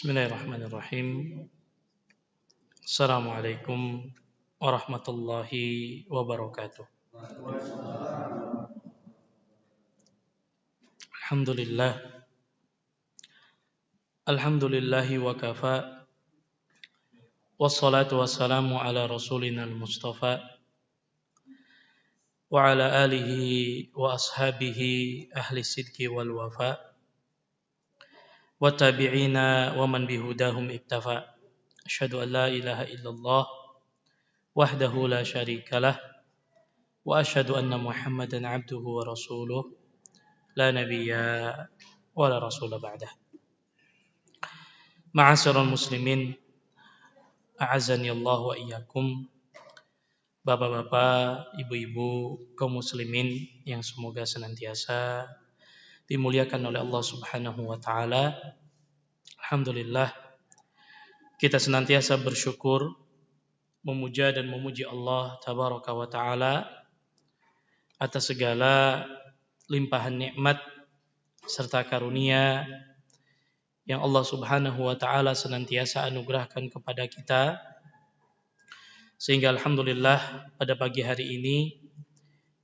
Bismillahirrahmanirrahim. Assalamualaikum warahmatullahi wabarakatuh. Alhamdulillah. Alhamdulillahi wa kafa. Wassalatu wassalamu ala rasulina al-mustafa wa ala alihi wa ashabihi ahli sidqi wal wafa wa tabi'ina wa man bihudahum iktafa. Asyhadu an la ilaha illallah wahdahu la syarikalah wa asyhadu anna Muhammadan abduhu wa rasuluh la nabiyya wa la rasula ba'dah. Ma'asyiral muslimin, a'azzani Allah wa iyyakum. Bapak-bapak, ibu-ibu, kaum muslimin yang semoga senantiasa dimuliakan oleh Allah Subhanahu wa taala. Alhamdulillah, kita senantiasa bersyukur, memuja dan memuji Allah tabaraka wa taala atas segala limpahan nikmat serta karunia yang Allah Subhanahu wa taala senantiasa anugerahkan kepada kita, sehingga alhamdulillah pada pagi hari ini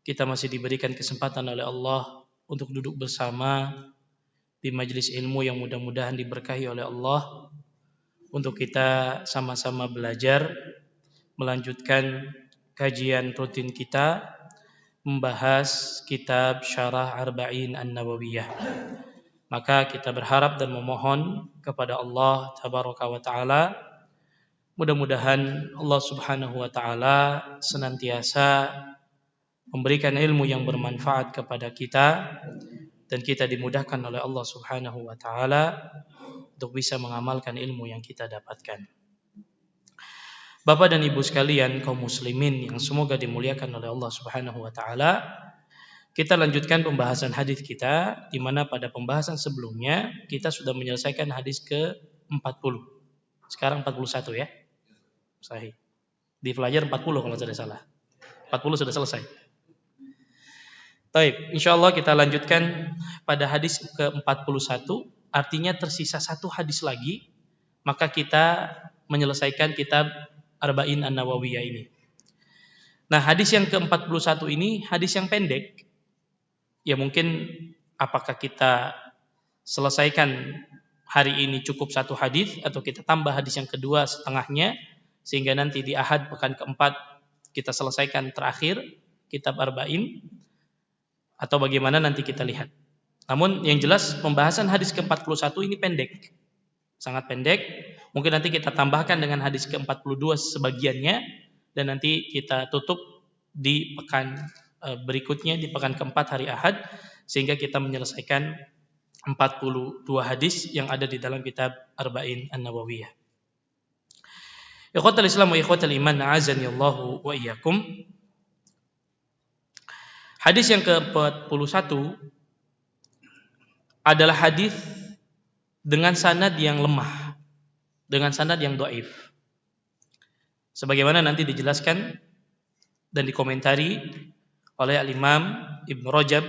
kita masih diberikan kesempatan oleh Allah untuk duduk bersama di majelis ilmu yang mudah-mudahan diberkahi oleh Allah, untuk kita sama-sama belajar melanjutkan kajian rutin kita membahas kitab Syarah Arba'in An-Nawawiyah. Maka kita berharap dan memohon kepada Allah tabaraka wa taala, mudah-mudahan Allah Subhanahu wa taala senantiasa memberikan ilmu yang bermanfaat kepada kita dan kita dimudahkan oleh Allah Subhanahu wa taala untuk bisa mengamalkan ilmu yang kita dapatkan. Bapak dan Ibu sekalian, kaum muslimin yang semoga dimuliakan oleh Allah Subhanahu wa taala, kita lanjutkan pembahasan hadis kita, di mana pada pembahasan sebelumnya kita sudah menyelesaikan hadis ke-40. Sekarang 41 ya. Sahih. Di pelajar 40 kalau tidak salah. 40 sudah selesai. Baik, insyaallah kita lanjutkan pada hadis ke-41, artinya tersisa satu hadis lagi, maka kita menyelesaikan kitab Arba'in An-Nawawiyah ini. Nah, hadis yang ke-41 ini hadis yang pendek. Ya mungkin apakah kita selesaikan hari ini cukup satu hadis atau kita tambah hadis yang kedua setengahnya sehingga nanti di Ahad pekan keempat kita selesaikan terakhir kitab Arba'in, atau bagaimana nanti kita lihat. Namun yang jelas pembahasan hadis ke-41 ini pendek. Sangat pendek. Mungkin nanti kita tambahkan dengan hadis ke-42 sebagiannya dan nanti kita tutup di pekan berikutnya, di pekan keempat hari Ahad, sehingga kita menyelesaikan 42 hadis yang ada di dalam kitab Arba'in An-Nawawiyah. Ikhwatal Islam wa ikhwatal iman, a'azani Allahu wa iyyakum. Hadis yang ke-41 adalah hadis dengan sanad yang lemah, dengan sanad yang dhaif. Sebagaimana nanti dijelaskan dan dikomentari oleh Al-Imam Ibnu Rajab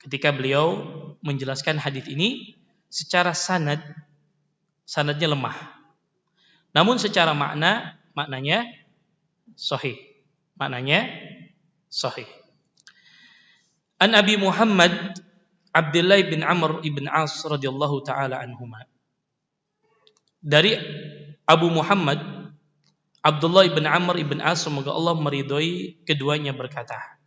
ketika beliau menjelaskan hadis ini, secara sanadnya lemah. Namun secara maknanya sahih. Maknanya sahih. An Abi Muhammad Abdullah bin Amr ibn As radhiyallahu taala anhuma. Dari Abu Muhammad Abdullah ibn Amr ibn As, semoga Allah meridhoi keduanya, berkata,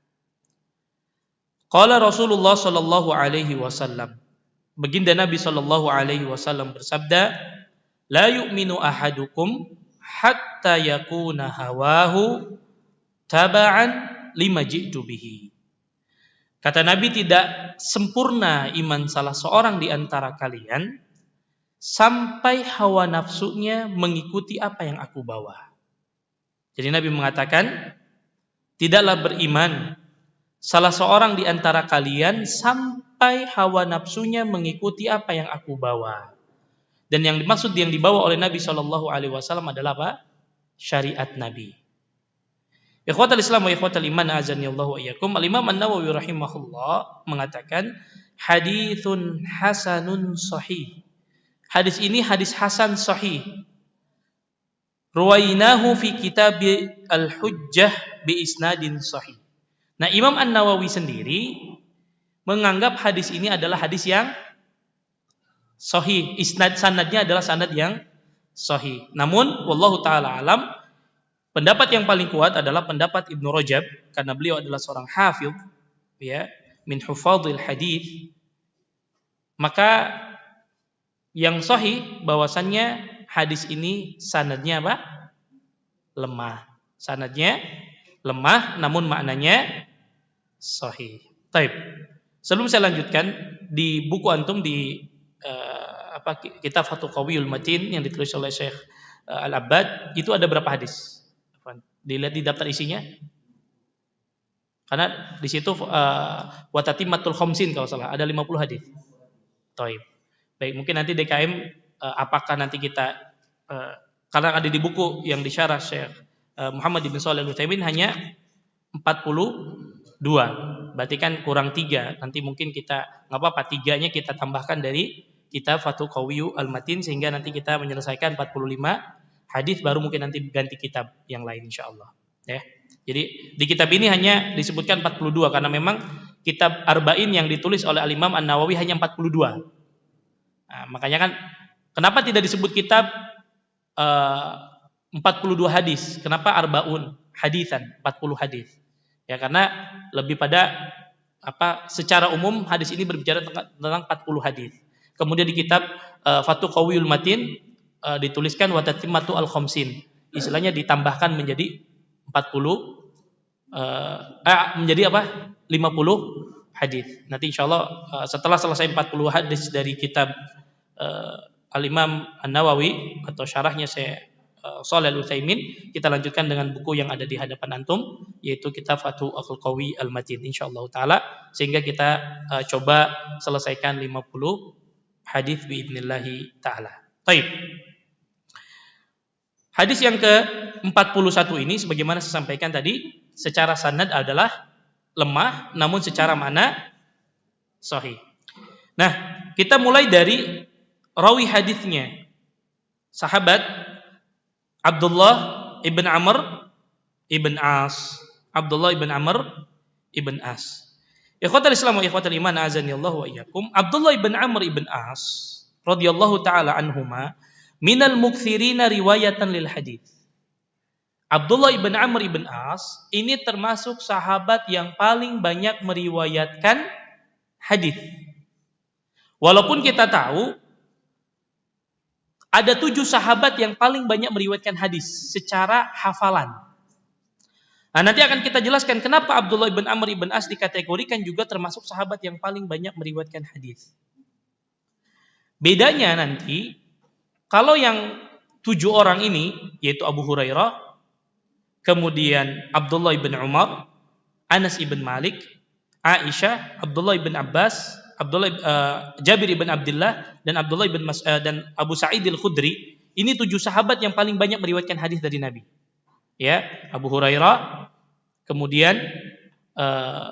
qala Rasulullah sallallahu alaihi wasallam, baginda Nabi sallallahu alaihi wasallam bersabda, la yu'minu ahadukum hatta yakuna hawahu taba'an lima ji'tu bihi. Kata Nabi, tidak sempurna iman salah seorang di antara kalian sampai hawa nafsunya mengikuti apa yang aku bawa. Jadi Nabi mengatakan, tidaklah beriman salah seorang di antara kalian sampai hawa nafsunya mengikuti apa yang aku bawa. Dan yang dimaksud yang dibawa oleh Nabi SAW adalah apa? Syariat Nabi. Ikhwatal Islam wa ikhwatal iman, azani Allah wa iyyakum. Al-Imam An-Nawawi rahimahullah mengatakan haditsun hasanun sahih. Hadis ini hadis hasan sahih. Ruwainahu fi kitab al-hujjah bi isnadin sahih. Nah, Imam An-Nawawi sendiri menganggap hadis ini adalah hadis yang sahih. Sanadnya adalah sanad yang sahih. Namun wallahu taala alam, pendapat yang paling kuat adalah pendapat Ibnu Rajab karena beliau adalah seorang hafidh, ya, min hufadhil hadis. Maka yang sahih bahwasannya hadis ini sanadnya apa? Lemah. Sanadnya lemah namun maknanya sahih. Taib. Sebelum saya lanjutkan, di buku antum di kitab Fathul Qawiyul Matin yang ditulis oleh Syekh Al-Abbad, itu ada berapa hadis? Dilihat di daftar isinya. Karena di situ wa tatimmatul khamsin kalau salah, ada 50 hadis. Taib. Baik, mungkin nanti DKM apakah nanti kita karena ada di buku yang disyarah Syekh Muhammad bin Shalih Al-Utsaimin hanya 42. Berarti kan kurang 3. Nanti mungkin kita enggak apa-apa, 3-nya kita tambahkan dari kitab Fathul Qawiyyu Al-Matin sehingga nanti kita menyelesaikan 45 hadis, baru mungkin nanti ganti kitab yang lain insyaallah, ya. Jadi di kitab ini hanya disebutkan 42 karena memang kitab Arba'in yang ditulis oleh Al-Imam An-Nawawi hanya 42. Nah, makanya kan kenapa tidak disebut kitab 42 hadis? Kenapa Arba'un hadisan, 40 hadis? Ya karena lebih pada secara umum hadis ini berbicara tentang 40 hadis. Kemudian di kitab Fathul Qawiyul Matin dituliskan wa tatimmatu al-khamsin. Istilahnya ditambahkan menjadi 40 menjadi 50 hadis. Nanti insyaallah setelah selesai 40 hadis dari kitab Al-Imam An-Nawawi atau syarahnya Syekh Shalih Al-Utsaimin, kita lanjutkan dengan buku yang ada di hadapan antum, yaitu kitab Fathul Qawi Al-Matin insyaallah taala, sehingga kita coba selesaikan 50 hadis biidznillah taala. Baik. Hadis yang ke-41 ini sebagaimana saya sampaikan tadi, secara sanad adalah lemah namun secara makna sahih. Nah, kita mulai dari rawi hadisnya, sahabat Abdullah ibn Amr ibn As. Abdullah ibn Amr ibn As. Ikhwatal Islam wa ikhwatal iman, azanillahu wa iyyakum. Abdullah ibn Amr ibn As radhiyallahu taala anhuma minal mukthirina riwayatan lil hadis. Abdullah ibn Amr ibn As ini termasuk sahabat yang paling banyak meriwayatkan hadis. Walaupun kita tahu ada 7 sahabat yang paling banyak meriwayatkan hadis secara hafalan. Nah, nanti akan kita jelaskan kenapa Abdullah ibn Amr ibn As dikategorikan juga termasuk sahabat yang paling banyak meriwayatkan hadis. Bedanya nanti, kalau yang 7 orang ini, yaitu Abu Hurairah, kemudian Abdullah ibn Umar, Anas ibn Malik, Aisyah, Abdullah ibn Abbas, Jabir ibn Abdullah dan Abdullah ibn dan Abu Sa'id Al-Khudri, ini 7 sahabat yang paling banyak meriwayatkan hadis dari Nabi. Ya, Abu Hurairah, kemudian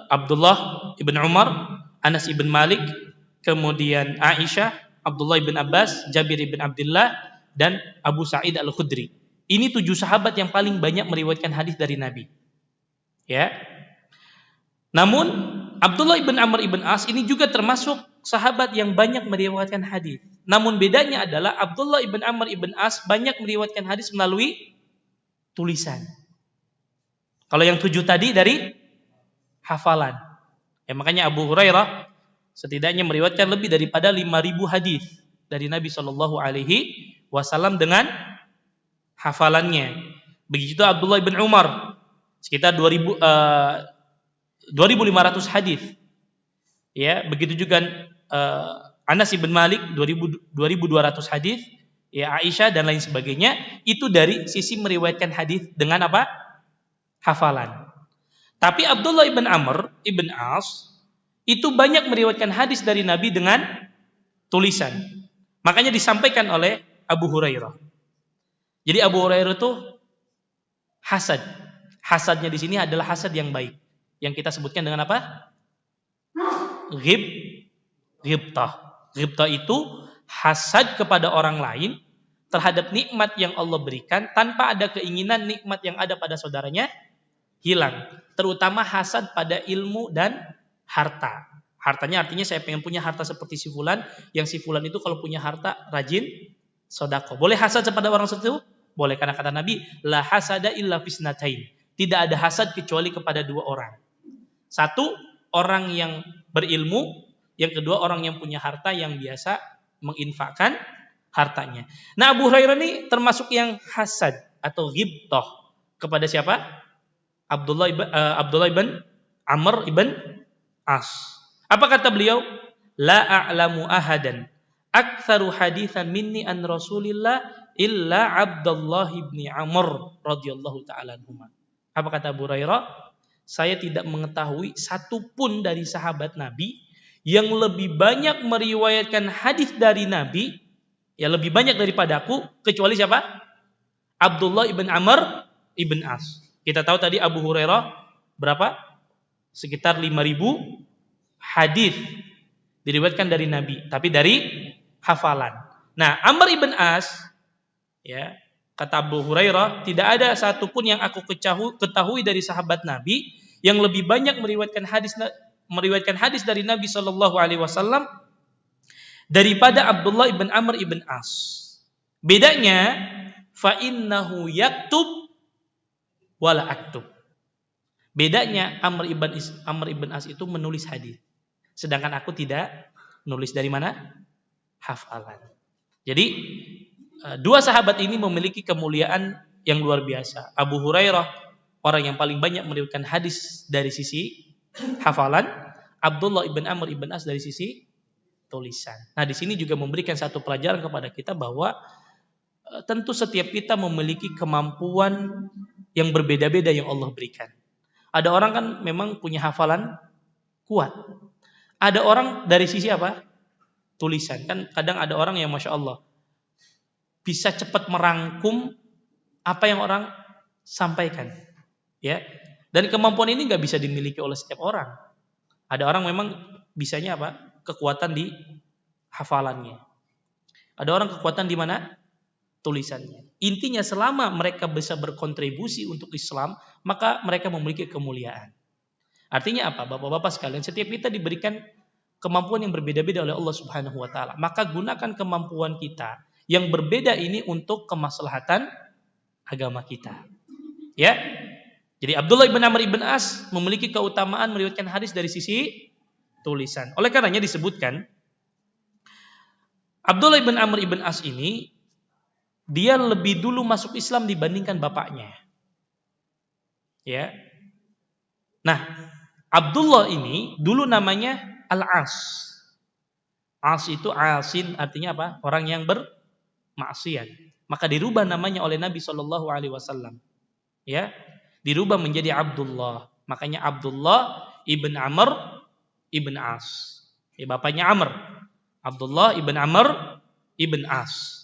Abdullah ibn Umar, Anas ibn Malik, kemudian Aisyah, Abdullah ibn Abbas, Jabir ibn Abdullah dan Abu Sa'id Al-Khudri. Ini 7 sahabat yang paling banyak meriwayatkan hadis dari Nabi. Ya. Namun Abdullah ibn Amr ibn As ini juga termasuk sahabat yang banyak meriwayatkan hadis. Namun bedanya adalah Abdullah ibn Amr ibn As banyak meriwayatkan hadis melalui tulisan. Kalau yang 7 tadi dari hafalan. Ya, makanya Abu Hurairah setidaknya meriwayatkan lebih daripada 5.000 hadis dari Nabi Shallallahu Alaihi Wasallam dengan hafalannya. Begitu Abdullah ibn Umar sekitar 2.500 hadis. Ya, begitu juga Anas ibn Malik 2.200 hadis. Ya, Aisyah dan lain sebagainya, itu dari sisi meriwayatkan hadis dengan apa? Hafalan. Tapi Abdullah ibn Amr ibn As itu banyak meriwayatkan hadis dari Nabi dengan tulisan. Makanya disampaikan oleh Abu Hurairah. Jadi Abu Hurairah itu hasad. Hasadnya di sini adalah hasad yang baik. Yang kita sebutkan dengan apa? Ghibtah. Ghibtah itu hasad kepada orang lain terhadap nikmat yang Allah berikan tanpa ada keinginan nikmat yang ada pada saudaranya hilang. Terutama hasad pada ilmu dan harta. Hartanya artinya saya pengen punya harta seperti si fulan, yang si fulan itu kalau punya harta rajin sedekah. Boleh hasad kepada orang itu? Boleh, karena kata Nabi, la hasada illa fisnatain. Tidak ada hasad kecuali kepada dua orang. Satu, orang yang berilmu, yang kedua orang yang punya harta yang biasa menginfakkan hartanya. Nah, Abu Hurairah ini termasuk yang hasad atau ghibtah kepada siapa? Abdullah ibn Amr ibn As. Apa kata beliau? La a'lamu ahadan aktsaru haditsan minni an Rasulillah illa Abdullah ibn Amr radhiyallahu taala anhuma. Apa kata Abu Hurairah? Saya tidak mengetahui satupun dari sahabat Nabi yang lebih banyak meriwayatkan hadis dari Nabi, ya lebih banyak daripada aku, kecuali siapa? Abdullah ibn Amr ibn As. Kita tahu tadi Abu Hurairah berapa? Sekitar 5.000 hadis diriwayatkan dari Nabi, tapi dari hafalan. Nah, Amr ibn As, ya, kata Abu Hurairah, tidak ada satupun yang aku ketahui dari sahabat Nabi yang lebih banyak meriwayatkan hadis dari Nabi Shallallahu Alaihi Wasallam daripada Abdullah ibn Amr ibn As. Bedanya, fa innahu yaktub wala aktub. Bedanya Amr ibn As itu menulis hadis, sedangkan aku tidak nulis. Dari mana? Hafalan. Jadi dua sahabat ini memiliki kemuliaan yang luar biasa. Abu Hurairah orang yang paling banyak meriwayatkan hadis dari sisi hafalan, Abdullah ibn Amr ibn As dari sisi tulisan. Nah, di sini juga memberikan satu pelajaran kepada kita bahwa tentu setiap kita memiliki kemampuan yang berbeda-beda yang Allah berikan. Ada orang kan memang punya hafalan kuat. Ada orang dari sisi apa? Tulisan. Kan kadang ada orang yang Masya Allah bisa cepat merangkum apa yang orang sampaikan. Ya. Dan kemampuan ini nggak bisa dimiliki oleh setiap orang. Ada orang memang bisanya apa? Kekuatan di hafalannya. Ada orang kekuatan di mana? Tulisannya. Intinya selama mereka bisa berkontribusi untuk Islam, maka mereka memiliki kemuliaan. Artinya apa? Bapak-bapak sekalian, setiap kita diberikan kemampuan yang berbeda-beda oleh Allah Subhanahu wa taala. Maka gunakan kemampuan kita yang berbeda ini untuk kemaslahatan agama kita. Ya. Jadi Abdullah ibn Amr ibn As memiliki keutamaan meriwayatkan hadis dari sisi tulisan. Oleh karenanya disebutkan Abdullah ibn Amr ibn As ini dia lebih dulu masuk Islam dibandingkan bapaknya. Ya. Nah, Abdullah ini dulu namanya Al-As. As itu asin artinya apa? Orang yang bermaksiat. Maka dirubah namanya oleh Nabi Shallallahu Alaihi Wasallam. Ya, dirubah menjadi Abdullah. Makanya Abdullah ibn Amr ibn As. Ya, bapaknya Amr. Abdullah ibn Amr ibn As.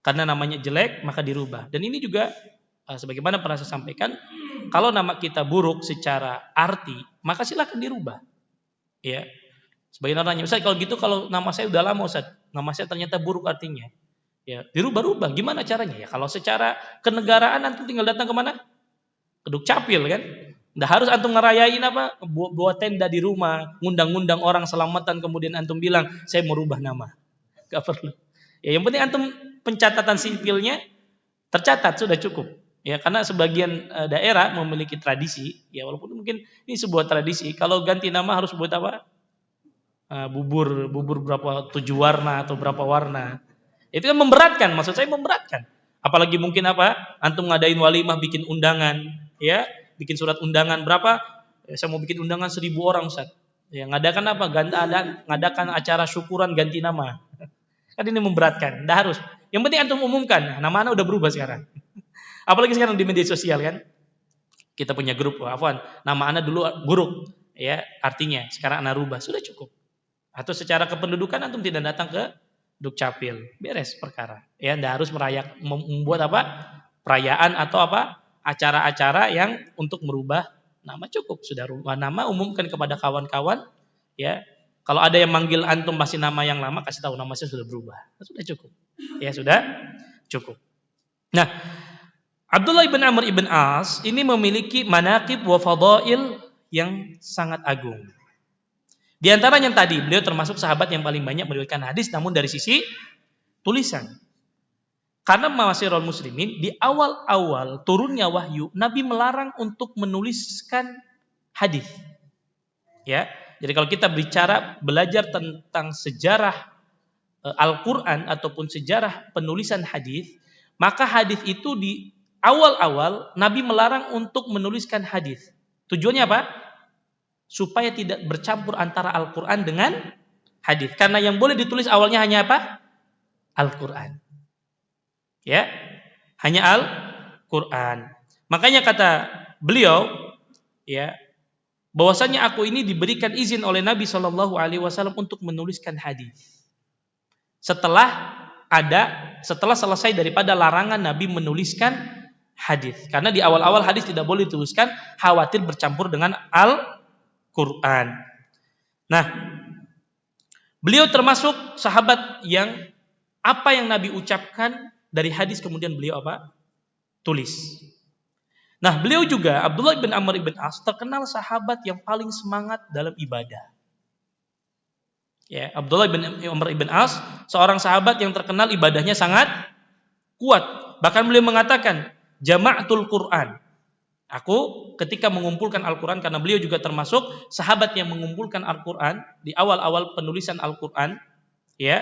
Karena namanya jelek maka dirubah. Dan ini juga sebagaimana pernah saya sampaikan, kalau nama kita buruk secara arti, maka silakan dirubah. Ya. Sebagian orang nanya, Ustaz kalau gitu kalau nama saya udah lama Ustaz, nama saya ternyata buruk artinya. Ya, dirubah-rubah. Gimana caranya? Ya, kalau secara kenegaraan antum tinggal datang ke mana? Ke Dukcapil kan? Nggak harus antum ngerayain apa? Buat tenda di rumah, ngundang-ngundang orang selamatan kemudian antum bilang, saya mau rubah nama. Gak perlu. Ya, yang penting antum pencatatan sipilnya tercatat sudah cukup. Ya, karena sebagian daerah memiliki tradisi, ya walaupun mungkin ini sebuah tradisi, kalau ganti nama harus buat apa? Bubur berapa 7 warna atau berapa warna. Itu kan memberatkan, maksud saya memberatkan. Apalagi mungkin apa? Antum ngadain walimah bikin undangan, ya, bikin surat undangan berapa? Ya, saya mau bikin undangan 1.000 orang, Ustaz. Ya, ngadakan apa? Ngadakan acara syukuran ganti nama. Kan ini memberatkan, enggak harus. Yang penting antum umumkan, nama anak udah berubah sekarang. Apalagi sekarang di media sosial kan. Kita punya grup, nama anak dulu buruk, ya, artinya sekarang anak rubah, sudah cukup. Atau secara kependudukan antum tidak datang ke Dukcapil, beres perkara. Ya, enggak harus membuat apa? Perayaan atau apa? Acara-acara yang untuk merubah nama, cukup sudah rubah nama, umumkan kepada kawan-kawan, ya. Kalau ada yang manggil antum masih nama yang lama, kasih tahu nama saya sudah berubah. Sudah cukup. Ya sudah cukup. Nah, Abdullah ibn Amr ibn As ini memiliki manaqib wa fadail yang sangat agung. Di antaranya tadi, beliau termasuk sahabat yang paling banyak meriwayatkan hadis, namun dari sisi tulisan. Karena ma'asyiral muslimin, di awal-awal turunnya wahyu, Nabi melarang untuk menuliskan hadis. Ya, jadi kalau kita belajar tentang sejarah Al-Quran ataupun sejarah penulisan hadis, maka hadis itu di awal-awal Nabi melarang untuk menuliskan hadis. Tujuannya apa? Supaya tidak bercampur antara Al-Quran dengan hadis. Karena yang boleh ditulis awalnya hanya apa? Al-Quran. Ya, hanya Al-Quran. Makanya kata beliau, ya, bahwasanya aku ini diberikan izin oleh Nabi Shallallahu Alaihi Wasallam untuk menuliskan hadis. Setelah selesai daripada larangan Nabi menuliskan hadis, karena di awal-awal hadis tidak boleh dituliskan, khawatir bercampur dengan Al-Quran. Nah, beliau termasuk sahabat yang apa yang Nabi ucapkan dari hadis kemudian beliau apa? Tulis. Nah, beliau juga Abdullah bin Amr ibn As terkenal sahabat yang paling semangat dalam ibadah. Ya, Abdullah bin Amr ibn As seorang sahabat yang terkenal ibadahnya sangat kuat. Bahkan beliau mengatakan, "Jama'atul Quran." Aku ketika mengumpulkan Al-Quran, karena beliau juga termasuk sahabat yang mengumpulkan Al-Quran di awal-awal penulisan Al-Quran, ya.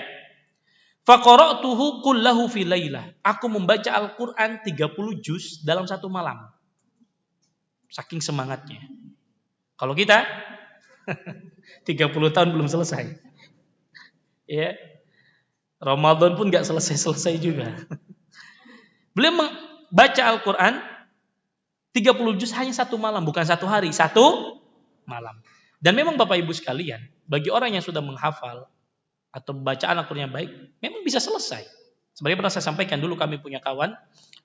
Faqara'tuhu kullahu fi lailah. Aku membaca Al-Quran 30 juz dalam satu malam. Saking semangatnya. Kalau kita 30 tahun belum selesai. Ya. Ramadan pun enggak selesai-selesai juga. Beliau membaca Al-Quran 30 juz hanya satu malam, bukan satu hari, satu malam. Dan memang Bapak Ibu sekalian, bagi orang yang sudah menghafal atau bacaan Al-Quran yang baik, memang bisa selesai. Sebenarnya pernah saya sampaikan dulu, kami punya kawan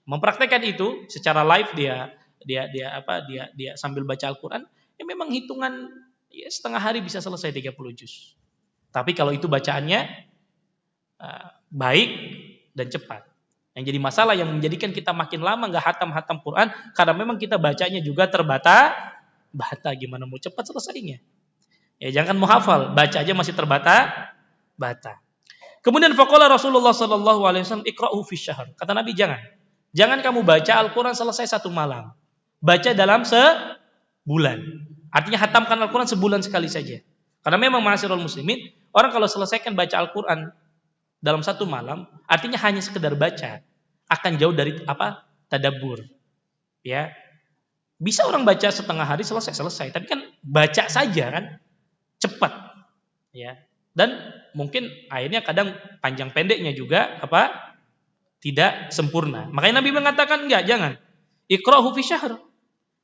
mempraktekkan itu secara live, dia sambil baca Al-Quran, ya memang hitungan ya, setengah hari bisa selesai 30 juz. Tapi kalau itu bacaannya baik dan cepat. Yang jadi masalah yang menjadikan kita makin lama nggak hatam Quran, karena memang kita bacanya juga terbata. Gimana mau cepat selesainya? Ya jangan mau hafal, baca aja masih terbata. Kemudian faqala Rasulullah sallallahu alaihi wasallam iqra'u fi syahr. Kata Nabi, jangan kamu baca Al-Quran selesai satu malam. Baca dalam sebulan. Artinya hatamkan Al-Quran sebulan sekali saja. Karena memang ma'asyiral muslimin, orang kalau selesaikan baca Al-Quran dalam satu malam, artinya hanya sekedar baca, akan jauh dari tadabbur. Ya. Bisa orang baca setengah hari selesai, tapi kan baca saja kan cepat. Ya. Dan mungkin akhirnya kadang panjang pendeknya juga tidak sempurna. Makanya Nabi mengatakan jangan. Iqra'hu fi syahr.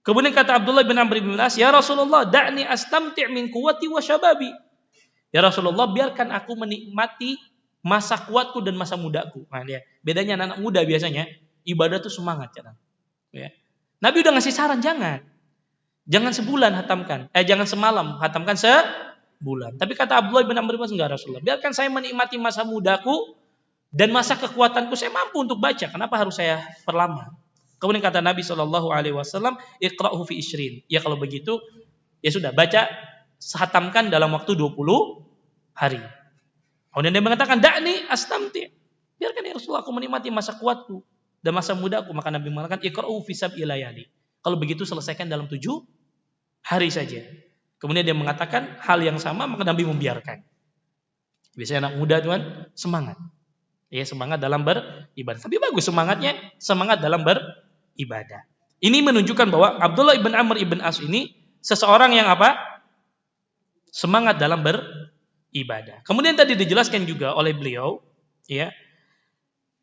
Kemudian kata Abdullah bin Amr bin As, "Ya Rasulullah, da'ni astamti' min quwwati wa syababi." Ya Rasulullah, biarkan aku menikmati masa kuatku dan masa mudaku. Nah, ya. Bedanya anak muda biasanya ibadah tuh semangat, ya. Nabi udah ngasih saran, jangan sebulan hatamkan, jangan semalam hatamkan sebulan. Tapi kata Abdullah bin Amr bin As, enggak Rasulullah, biarkan saya menikmati masa mudaku dan masa kekuatanku, saya mampu untuk baca. Kenapa harus saya perlama? Kemudian kata Nabi SAW, iqra'hu fi ishrin. Ya kalau begitu, ya sudah, baca, hatamkan dalam waktu 20 hari. Kemudian dia mengatakan, da'ni astamti. Biarkan ya Rasulullah, aku menikmati masa kuatku dan masa mudaku. Maka Nabi mengatakan, iqra'hu fi sab'i layali. Kalau begitu selesaikan dalam 7 hari saja. Kemudian dia mengatakan hal yang sama, maka Nabi membiarkan. Biasanya anak muda tuan semangat. Ya, semangat dalam beribadah. Tapi bagus semangatnya, semangat dalam beribadah. Ini menunjukkan bahwa Abdullah ibn Amr ibn As ini seseorang yang semangat dalam beribadah. Kemudian tadi dijelaskan juga oleh beliau, ya.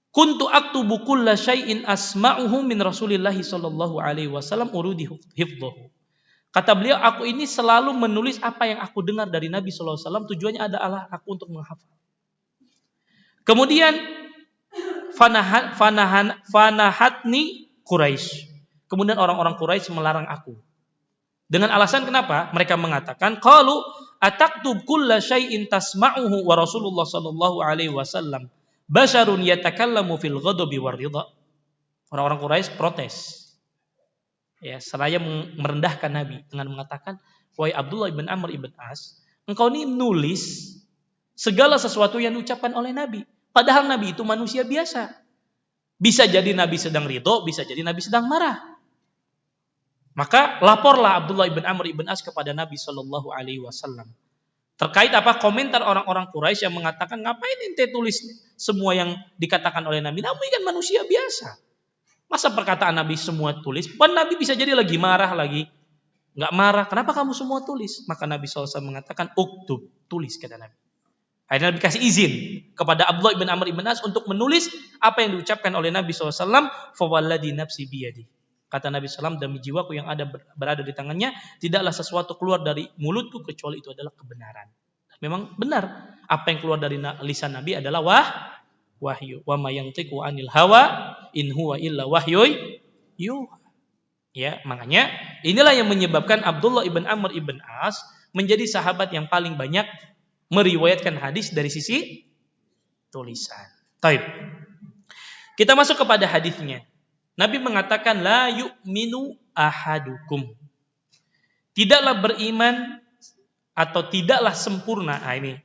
Kuntu aktubu kulla syai'in asma'uhu min Rasulillah sallallahu alaihi wasallam urudi hifdhahu. Kata beliau, aku ini selalu menulis apa yang aku dengar dari Nabi sallallahu alaihi wasallam, tujuannya adalah aku untuk menghafal. Kemudian fanahatni Quraisy. Kemudian orang-orang Quraisy melarang aku. Dengan alasan kenapa? Mereka mengatakan, qalu ataktub kulla syai'in tasma'uhu wa Rasulullah sallallahu alaihi wasallam basyarun yatakallamu fil ghadabi war ridha. Orang-orang Quraisy protes. Ya, seraya merendahkan Nabi dengan mengatakan, "Wahai Abdullah ibn Amr ibn As, engkau ini nulis segala sesuatu yang diucapkan oleh Nabi. Padahal Nabi itu manusia biasa. Bisa jadi Nabi sedang ridho, bisa jadi Nabi sedang marah." Maka laporlah Abdullah ibn Amr ibn As kepada Nabi sallallahu alaihi wasallam. Terkait komentar orang-orang Quraisy yang mengatakan, ngapain ente tulis semua yang dikatakan oleh Nabi? Nabi kan manusia biasa. Masa perkataan Nabi semua tulis? Pan Nabi bisa jadi lagi marah, lagi nggak marah. Kenapa kamu semua tulis? Maka Nabi SAW mengatakan, uktub, tulis, kata Nabi. Akhirnya Nabi kasih izin kepada Abdullah bin Amr ibn As untuk menulis apa yang diucapkan oleh Nabi SAW. Fawalladhi nafsi biyadi. Kata Nabi SAW, demi jiwaku yang berada di tangannya, tidaklah sesuatu keluar dari mulutku kecuali itu adalah kebenaran. Memang benar. Apa yang keluar dari lisan Nabi adalah wahyu. Wa ma yantiqu anil hawa in huwa illa wahyun yuha. Ya, makanya inilah yang menyebabkan Abdullah ibn Amr ibn As menjadi sahabat yang paling banyak meriwayatkan hadis dari sisi tulisan. Taib. Kita masuk kepada hadisnya. Nabi mengatakan la yu'minu ahadukum. Tidaklah beriman atau tidaklah sempurna. Nah, ini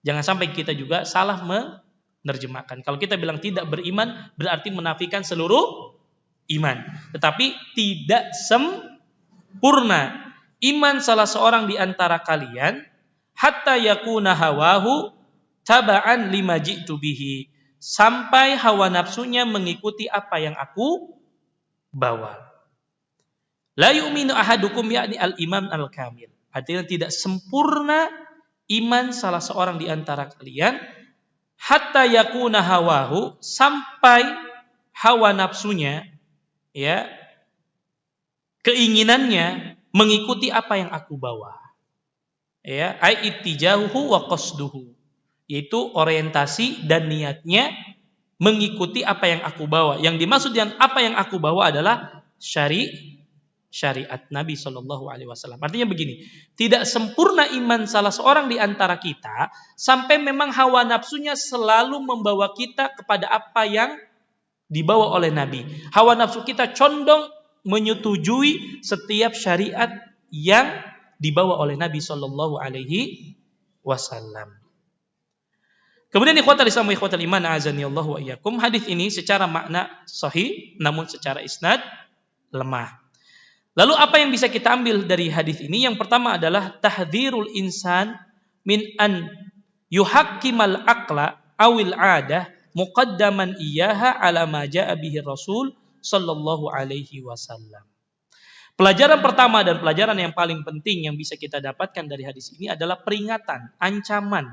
jangan sampai kita juga salah menerjemahkan. Kalau kita bilang tidak beriman berarti menafikan seluruh iman. Tetapi tidak sempurna iman salah seorang di antara kalian hatta yakuna hawahu taba'an lima ji'tu bihi, sampai hawa nafsunya mengikuti apa yang aku bawa. La yu'minu ahadukum yakni al-imam al-kamil. Artinya tidak sempurna iman salah seorang di antara kalian hatta yakuna hawahu, sampai hawa nafsunya, ya, keinginannya mengikuti apa yang aku bawa. Ya, ai ittijahuhu wa qasduhu, yaitu orientasi dan niatnya mengikuti apa yang aku bawa. Yang dimaksud dengan apa yang aku bawa adalah syariat Nabi Shallallahu Alaihi Wasallam. Artinya begini, tidak sempurna iman salah seorang di antara kita sampai memang hawa nafsunya selalu membawa kita kepada apa yang dibawa oleh Nabi. Hawa nafsu kita condong menyetujui setiap syariat yang dibawa oleh Nabi Shallallahu Alaihi Wasallam. Kemudian ikhwatal Islam wa ikhwatal iman, azani Allah wa iyyakum. Hadis ini secara makna sahih, namun secara isnad lemah. Lalu apa yang bisa kita ambil dari hadis ini? Yang pertama adalah tahdhirul insan min an yuhakkimal aqla awil adah muqaddaman iyyaha ala ma jaa bihi Rasul sallallahu alaihi wasallam. Pelajaran pertama dan pelajaran yang paling penting yang bisa kita dapatkan dari hadis ini adalah peringatan, ancaman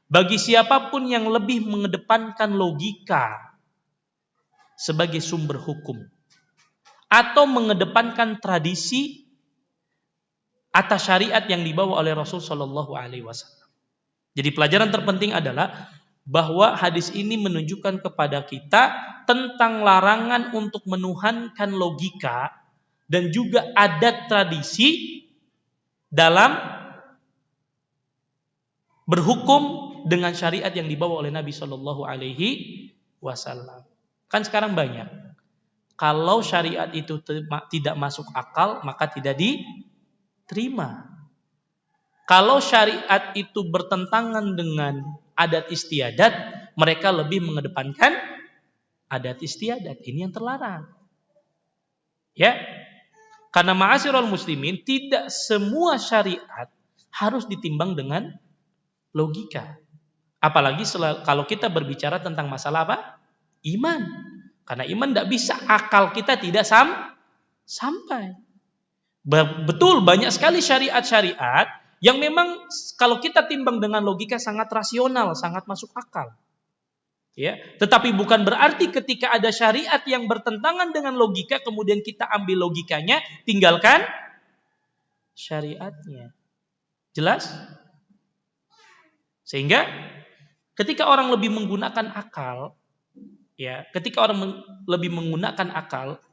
bagi siapapun yang lebih mengedepankan logika sebagai sumber hukum atau mengedepankan tradisi atas syariat yang dibawa oleh Rasul Shallallahu Alaihi Wasallam. Jadi pelajaran terpenting adalah bahwa hadis ini menunjukkan kepada kita tentang larangan untuk menuhankan logika dan juga adat tradisi dalam berhukum dengan syariat yang dibawa oleh Nabi Shallallahu Alaihi Wasallam. Kan sekarang banyak, kalau syariat itu tidak masuk akal maka tidak diterima. Kalau syariat itu bertentangan dengan adat istiadat, mereka lebih mengedepankan adat istiadat. Ini yang terlarang. Ya. Karena ma'asyiral muslimin, tidak semua syariat harus ditimbang dengan logika. Apalagi kalau kita berbicara tentang masalah apa? Iman. Karena iman tidak bisa, akal kita tidak sampai. Betul, banyak sekali syariat-syariat yang memang kalau kita timbang dengan logika sangat rasional, sangat masuk akal. Ya, tetapi bukan berarti ketika ada syariat yang bertentangan dengan logika kemudian kita ambil logikanya, tinggalkan syariatnya. Jelas? Sehingga ketika orang lebih menggunakan akal, ya, ketika orang lebih menggunakan akal,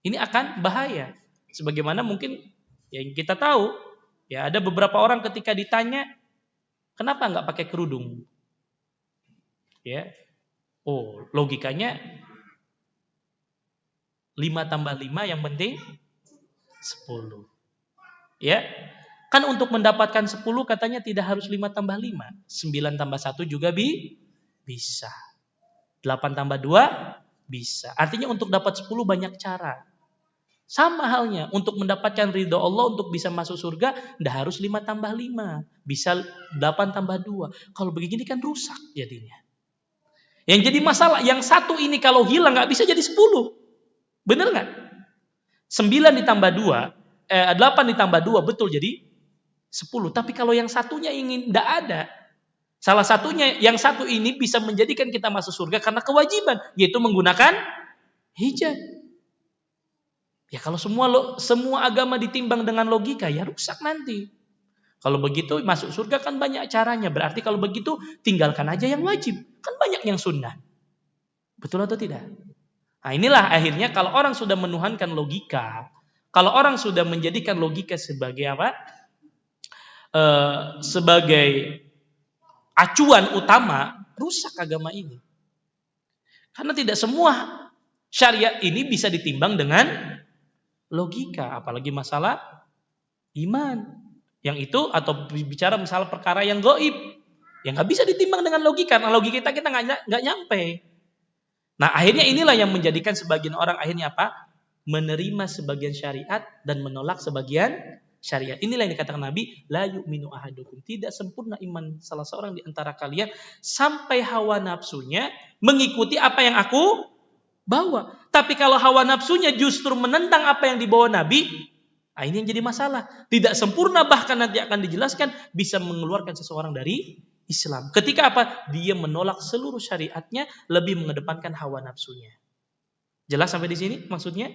ini akan bahaya. Sebagaimana mungkin yang kita tahu, Ya, ada beberapa orang ketika ditanya, kenapa nggak pakai kerudung? Ya, oh logikanya 5 tambah 5 yang penting 10. Ya, kan untuk mendapatkan 10 katanya tidak harus 5 tambah 5. 9 tambah 1 juga bisa. 8 tambah 2 bisa. Artinya untuk dapat 10 banyak cara. Sama halnya untuk mendapatkan ridho Allah, untuk bisa masuk surga tidak harus 5 tambah 5. Bisa 8 tambah 2. Kalau begini kan rusak jadinya. Yang jadi masalah, yang satu ini kalau hilang nggak bisa jadi 10. Benar nggak? 9 ditambah 2, 8 ditambah 2 betul jadi 10. Tapi kalau yang satunya ingin tidak ada. Salah satunya yang satu ini bisa menjadikan kita masuk surga karena kewajiban, yaitu menggunakan hijab. Ya kalau semua agama ditimbang dengan logika ya rusak nanti. Kalau begitu masuk surga kan banyak caranya. Berarti kalau begitu tinggalkan aja yang wajib. Kan banyak yang sunnah. Betul atau tidak? Nah inilah akhirnya kalau orang sudah menuhankan logika, kalau orang sudah menjadikan logika sebagai apa? Sebagai acuan utama, rusak agama ini. Karena tidak semua syariat ini bisa ditimbang dengan logika, apalagi masalah iman. Yang itu atau bicara masalah perkara yang gaib, yang nggak bisa ditimbang dengan logika. Karena logika kita nggak nyampe. Nah akhirnya inilah yang menjadikan sebagian orang akhirnya apa? Menerima sebagian syariat dan menolak sebagian syariat. Inilah yang dikatakan Nabi, la yu'minu ahadukum. Tidak sempurna iman salah seorang di antara kalian sampai hawa nafsunya mengikuti apa yang aku bawa. Tapi kalau hawa nafsunya justru menentang apa yang dibawa Nabi, nah ini yang jadi masalah. Tidak sempurna, bahkan nanti akan dijelaskan bisa mengeluarkan seseorang dari Islam. Ketika apa? Dia menolak seluruh syariatnya, lebih mengedepankan hawa nafsunya. Jelas sampai di sini maksudnya?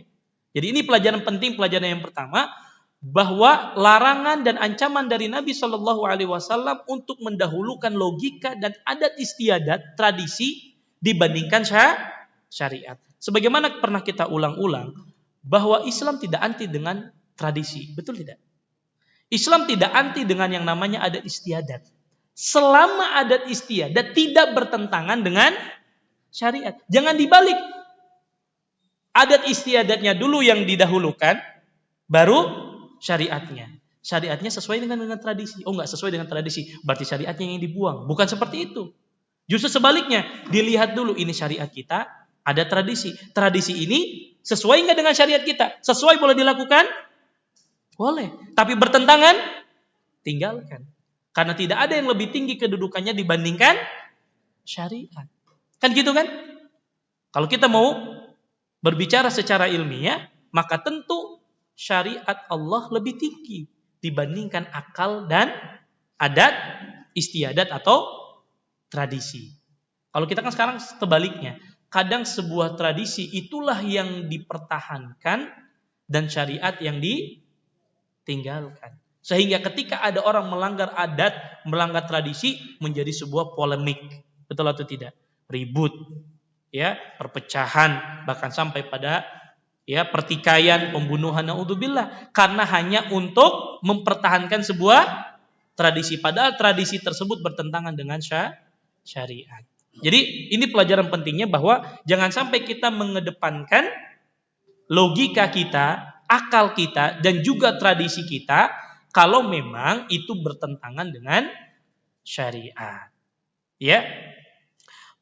Jadi ini pelajaran penting, pelajaran yang pertama, bahwa larangan dan ancaman dari Nabi Shallallahu Alaihi Wasallam untuk mendahulukan logika dan adat istiadat, tradisi dibandingkan syariat. Sebagaimana pernah kita ulang-ulang, bahwa Islam tidak anti dengan tradisi, betul tidak? Islam tidak anti dengan yang namanya adat istiadat. Selama adat istiadat tidak bertentangan dengan syariat. Jangan dibalik. Adat istiadatnya dulu yang didahulukan, baru syariatnya. Syariatnya sesuai dengan tradisi. Oh enggak sesuai dengan tradisi, berarti syariatnya yang dibuang. Bukan seperti itu. Justru sebaliknya, dilihat dulu ini syariat kita, ada tradisi. Tradisi ini sesuai enggak dengan syariat kita? Sesuai boleh dilakukan? Boleh. Tapi bertentangan? Tinggalkan. Karena tidak ada yang lebih tinggi kedudukannya dibandingkan syariat. Kan gitu kan? Kalau kita mau berbicara secara ilmiah, maka tentu syariat Allah lebih tinggi dibandingkan akal dan adat istiadat atau tradisi. Kalau kita kan sekarang sebaliknya, kadang sebuah tradisi itulah yang dipertahankan dan syariat yang ditinggalkan. Sehingga ketika ada orang melanggar adat, melanggar tradisi, menjadi sebuah polemik. Betul atau tidak? Ribut, ya, perpecahan, bahkan sampai pada ya pertikaian, pembunuhan, naudzubillah, karena hanya untuk mempertahankan sebuah tradisi, padahal tradisi tersebut bertentangan dengan syariat. Jadi ini pelajaran pentingnya bahwa jangan sampai kita mengedepankan logika kita, akal kita, dan juga tradisi kita kalau memang itu bertentangan dengan syariat. Ya.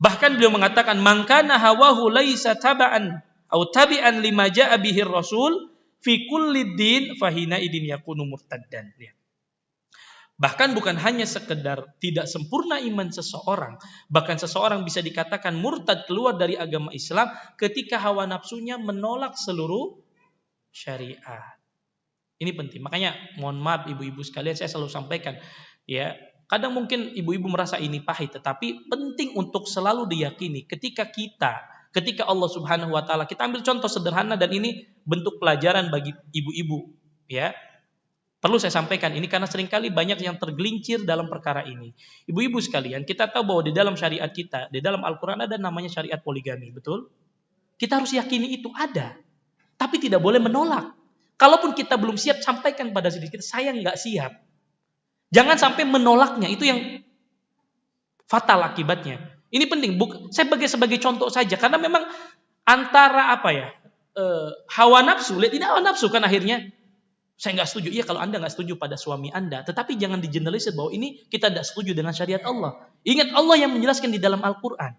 Bahkan beliau mengatakan man kana hawahu laisa taba'an atau tabi'an lima ja'a bihi rasul fi kulli din fahina idin yakunu murtaddan. Ya. Bahkan bukan hanya sekedar tidak sempurna iman seseorang, bahkan seseorang bisa dikatakan murtad, keluar dari agama Islam ketika hawa nafsunya menolak seluruh syariat. Ini penting. Makanya mohon maaf ibu-ibu sekalian, saya selalu sampaikan ya, kadang mungkin ibu-ibu merasa ini pahit, tetapi penting untuk selalu diyakini ketika Allah Subhanahu wa taala, kita ambil contoh sederhana dan ini bentuk pelajaran bagi ibu-ibu ya. Perlu saya sampaikan ini karena seringkali banyak yang tergelincir dalam perkara ini. Ibu-ibu sekalian, kita tahu bahwa di dalam syariat kita, di dalam Al-Qur'an ada namanya syariat poligami, betul? Kita harus yakini itu ada. Tapi tidak boleh menolak. Kalaupun kita belum siap, sampaikan pada diri kita, saya nggak siap. Jangan sampai menolaknya, itu yang fatal akibatnya. Ini penting. Saya sebagai contoh saja, karena memang antara hawa nafsu, lihat ini hawa nafsu kan akhirnya. Saya nggak setuju. Iya, kalau Anda nggak setuju pada suami Anda, tetapi jangan digeneralisir bahwa ini kita tidak setuju dengan syariat Allah. Ingat Allah yang menjelaskan di dalam Al-Quran.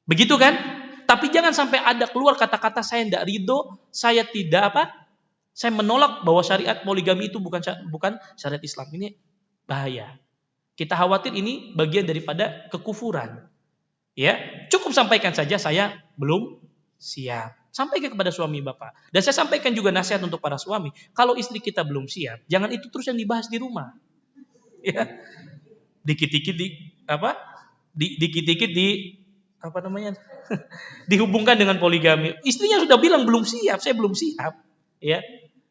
Begitu kan? Tapi jangan sampai ada keluar kata-kata saya tidak ridho, saya tidak saya menolak bahwa syariat poligami itu bukan syariat Islam. Ini bahaya. Kita khawatir ini bagian daripada kekufuran. Ya, cukup sampaikan saja saya belum siap. Sampaikan kepada suami bapak. Dan saya sampaikan juga nasihat untuk para suami. Kalau istri kita belum siap, jangan itu terus yang dibahas di rumah. Ya. Dikit-dikit dihubungkan dengan poligami. Istrinya sudah bilang belum siap, saya belum siap. Ya.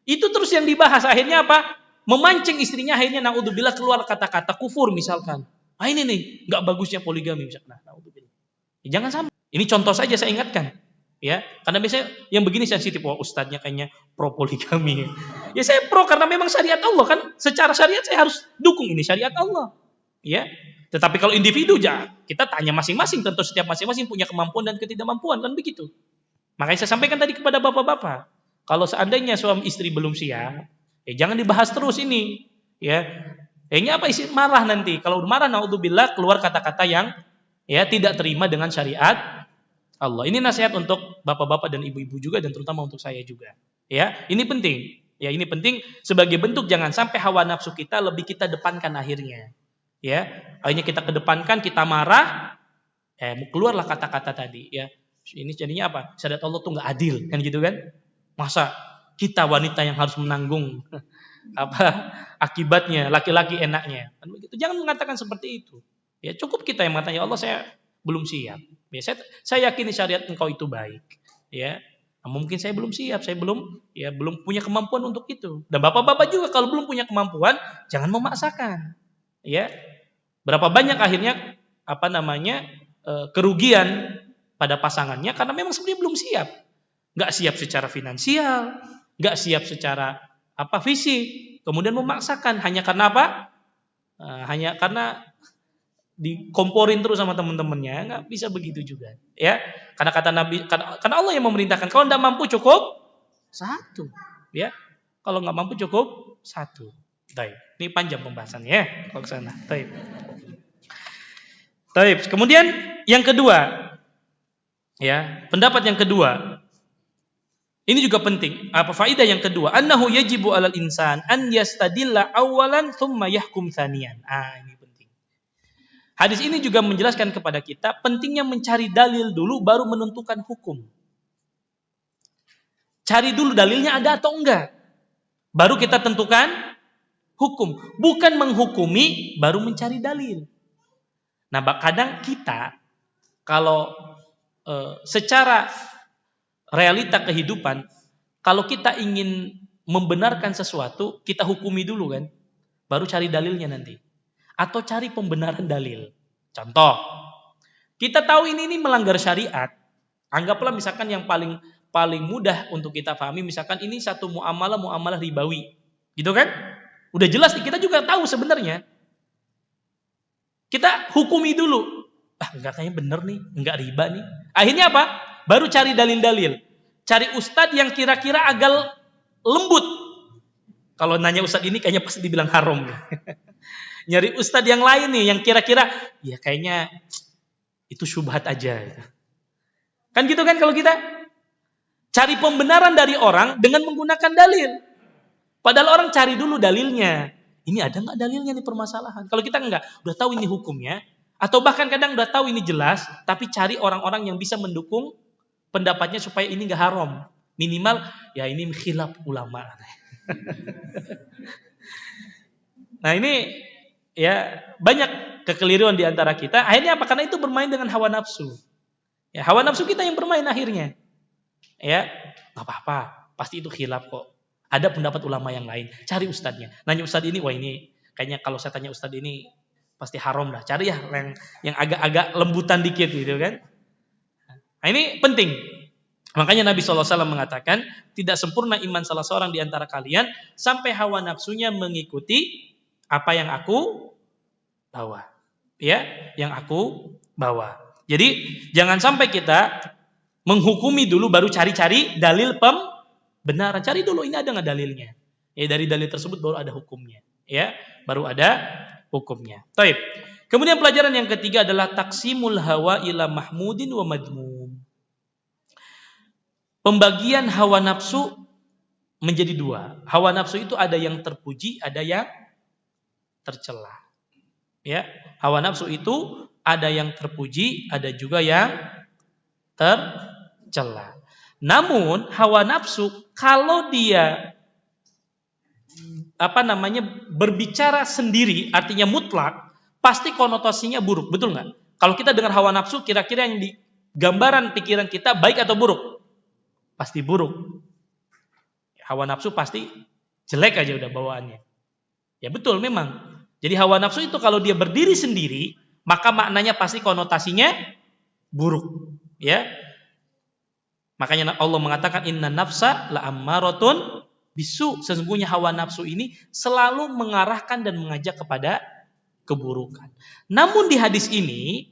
Itu terus yang dibahas. Akhirnya apa? Memancing istrinya, akhirnya naudzubillah keluar kata-kata kufur misalkan. Ini nih, nggak bagusnya poligami misalkan. Naudzubillah. Ya, jangan sampai. Ini contoh saja saya ingatkan. Ya, karena biasanya yang begini sensitif, ustadznya kayaknya pro poligami. Ya saya pro karena memang syariat Allah kan, secara syariat saya harus dukung ini syariat Allah. Ya, tetapi kalau individu kita tanya masing-masing, tentu setiap masing-masing punya kemampuan dan ketidakmampuan kan begitu. Makanya saya sampaikan tadi kepada bapak-bapak, kalau seandainya suami istri belum siap, jangan dibahas terus ini. Ya, ini apa isi marah nanti? Kalau marah, naudzubillah keluar kata-kata yang tidak terima dengan syariat Allah. Ini nasihat untuk bapak-bapak dan ibu-ibu juga dan terutama untuk saya juga. Ya, ini penting. Ya, ini penting sebagai bentuk jangan sampai hawa nafsu kita lebih kita depankan akhirnya. Ya, akhirnya kita kedepankan, kita marah, keluarlah kata-kata tadi. Ya, ini jadinya apa? Syariat Allah tuh nggak adil kan gitu kan? Masa kita wanita yang harus menanggung akibatnya, laki-laki enaknya. Kan begitu. Jangan mengatakan seperti itu. Ya, cukup kita yang mengatakan ya Allah saya belum siap. Ya, saya yakini syariat engkau itu baik. Ya, mungkin saya belum siap, saya belum punya kemampuan untuk itu. Dan bapak-bapak juga kalau belum punya kemampuan, jangan memaksakan. Ya, berapa banyak akhirnya kerugian pada pasangannya karena memang sebenarnya belum siap. Nggak siap secara finansial, nggak siap secara fisik, kemudian memaksakan hanya karena apa? Hanya karena dikomporin terus sama teman-temannya, nggak bisa begitu juga. Ya, karena kata Nabi, karena Allah yang memerintahkan. Kalau nggak mampu cukup satu, ya. Kalau nggak mampu cukup satu. Baik, ini panjang pembahasannya ya. Kalau ke sana. Baik. Kemudian yang kedua, ya, pendapat yang kedua. Ini juga penting. Apa faedah yang kedua? Annahu yajibu 'alal insan an yastadilla awalan tsumma yahkum tsaniyan. Ini penting. Hadis ini juga menjelaskan kepada kita pentingnya mencari dalil dulu baru menentukan hukum. Cari dulu dalilnya ada atau enggak. Baru kita tentukan hukum. Bukan menghukumi baru mencari dalil. Nah, kadang kita kalau secara realita kehidupan, kalau kita ingin membenarkan sesuatu, kita hukumi dulu kan, baru cari dalilnya nanti. Atau cari pembenaran dalil. Contoh, kita tahu ini melanggar syariat. Anggaplah misalkan yang paling mudah untuk kita pahami, misalkan ini satu muamalah ribawi, gitu kan? Udah jelas nih, kita juga tahu sebenarnya. Kita hukumi dulu. Enggak, kayaknya bener nih, enggak riba nih. Akhirnya apa? Baru cari dalil-dalil. Cari ustadz yang kira-kira agak lembut. Kalau nanya ustadz ini kayaknya pasti dibilang haram. Nyari ustadz yang lain nih, yang kira-kira ya kayaknya itu syubhat aja. Kan gitu kan kalau kita cari pembenaran dari orang dengan menggunakan dalil. Padahal orang cari dulu dalilnya. Ini ada nggak dalilnya nih permasalahan? Kalau kita enggak, udah tahu ini hukumnya, atau bahkan kadang udah tahu ini jelas, tapi cari orang-orang yang bisa mendukung pendapatnya supaya ini nggak haram. Minimal ya ini khilaf ulama. Nah ini ya banyak kekeliruan di antara kita. Akhirnya apa? Karena itu bermain dengan hawa nafsu. Ya, hawa nafsu kita yang bermain akhirnya. Ya, nggak apa-apa. Pasti itu khilaf kok. Ada pendapat ulama yang lain. Cari ustadznya. Nanya ustadz ini, wah ini kayaknya kalau saya tanya ustadz ini pasti haram lah. Cari ya yang agak-agak lembutan dikit gitu kan. Nah, ini penting. Makanya Nabi SAW mengatakan, tidak sempurna iman salah seorang di antara kalian sampai hawa nafsunya mengikuti apa yang aku bawa. Ya, yang aku bawa. Jadi jangan sampai kita menghukumi dulu baru cari-cari dalil pembenaran. Cari dulu ini ada nggak dalilnya. Ya, dari dalil tersebut baru ada hukumnya. Ya, baru ada hukumnya. Taib. Kemudian pelajaran yang ketiga adalah taksimul hawa ila mahmudin wa madmum. Pembagian hawa nafsu menjadi dua. Hawa nafsu itu ada yang terpuji, ada yang tercela. Ya, hawa nafsu itu ada yang terpuji, ada juga yang tercela. Namun hawa nafsu kalau dia berbicara sendiri, artinya mutlak, pasti konotasinya buruk, betul nggak? Kalau kita dengar hawa nafsu, kira-kira yang di gambaran pikiran kita baik atau buruk? Pasti buruk. Hawa nafsu pasti jelek aja udah bawaannya. Ya betul memang. Jadi hawa nafsu itu kalau dia berdiri sendiri, maka maknanya pasti konotasinya buruk. Ya. Makanya Allah mengatakan inna nafsa la ammaratun bisu. Sesungguhnya hawa nafsu ini selalu mengarahkan dan mengajak kepada keburukan. Namun di hadis ini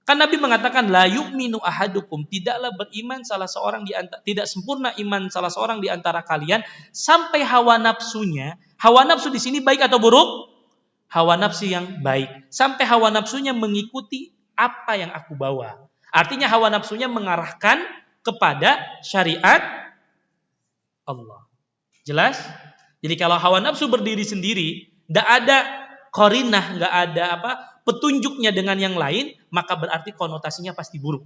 kan Nabi mengatakan la yu'minu ahadukum, tidaklah beriman salah seorang di antara, tidak sempurna iman salah seorang di antara kalian sampai hawa nafsunya. Hawa nafsu di sini baik atau buruk? Hawa nafsu yang baik. Sampai hawa nafsunya mengikuti apa yang aku bawa. Artinya hawa nafsunya mengarahkan kepada syariat Allah. Jelas? Jadi kalau hawa nafsu berdiri sendiri, tidak ada qarinah, nggak ada petunjuknya dengan yang lain, maka berarti konotasinya pasti buruk.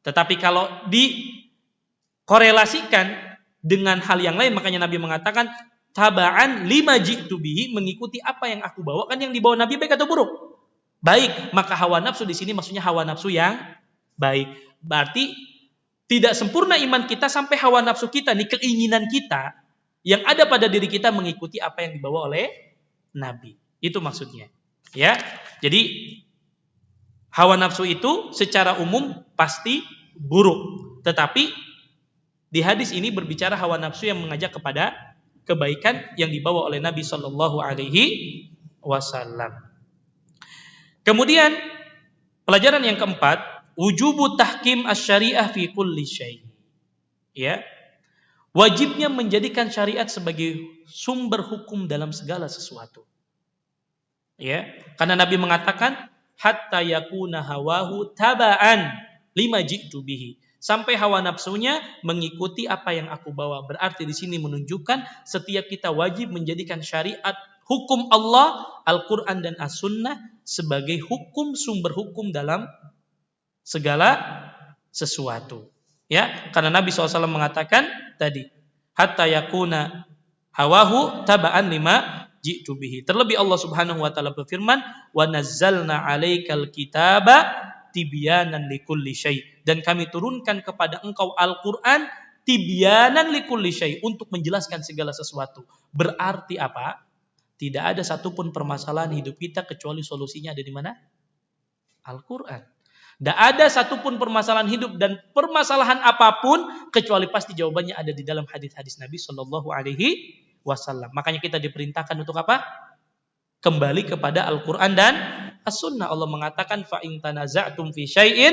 Tetapi kalau dikorelasikan dengan hal yang lain, makanya Nabi mengatakan taba'an lima ji'tu bihi, mengikuti apa yang aku bawa. Kan yang dibawa Nabi baik atau buruk? Baik, maka hawa nafsu di sini maksudnya hawa nafsu yang baik. Berarti tidak sempurna iman kita sampai hawa nafsu kita, nih keinginan kita yang ada pada diri kita mengikuti apa yang dibawa oleh Nabi. Itu maksudnya. Ya. Jadi hawa nafsu itu secara umum pasti buruk. Tetapi di hadis ini berbicara hawa nafsu yang mengajak kepada kebaikan yang dibawa oleh Nabi Shallallahu Alaihi Wasallam. Kemudian pelajaran yang keempat, wujubu tahkim asy-syariah fi kulli syai'. Ya. Wajibnya menjadikan syariat sebagai sumber hukum dalam segala sesuatu. Ya, karena Nabi mengatakan hatta yakuna hawahu taba'an lima ji'tu bihi. Sampai hawa nafsunya mengikuti apa yang aku bawa. Berarti di sini menunjukkan setiap kita wajib menjadikan syariat hukum Allah, Al-Qur'an dan As-Sunnah sebagai hukum, sumber hukum dalam segala sesuatu. Ya, karena Nabi SAW mengatakan tadi hatta yakuna hawahu taba'an lima ji'tu bihi. Terlebih Allah Subhanahu wa taala berfirman, "Wa nazzalna 'alaikal kitaba tibyanan likulli syai'." Dan kami turunkan kepada engkau Al-Qur'an tibyanan likulli syai', untuk menjelaskan segala sesuatu. Berarti apa? Tidak ada satupun permasalahan hidup kita kecuali solusinya ada di mana? Al-Qur'an. Tidak ada satupun permasalahan hidup dan permasalahan apapun kecuali pasti jawabannya ada di dalam hadis-hadis Nabi Shallallahu Alaihi Wasallam. Makanya kita diperintahkan untuk apa? Kembali kepada Al-Quran dan As-Sunnah. Allah mengatakan fa in tanaza'tum fi syai'in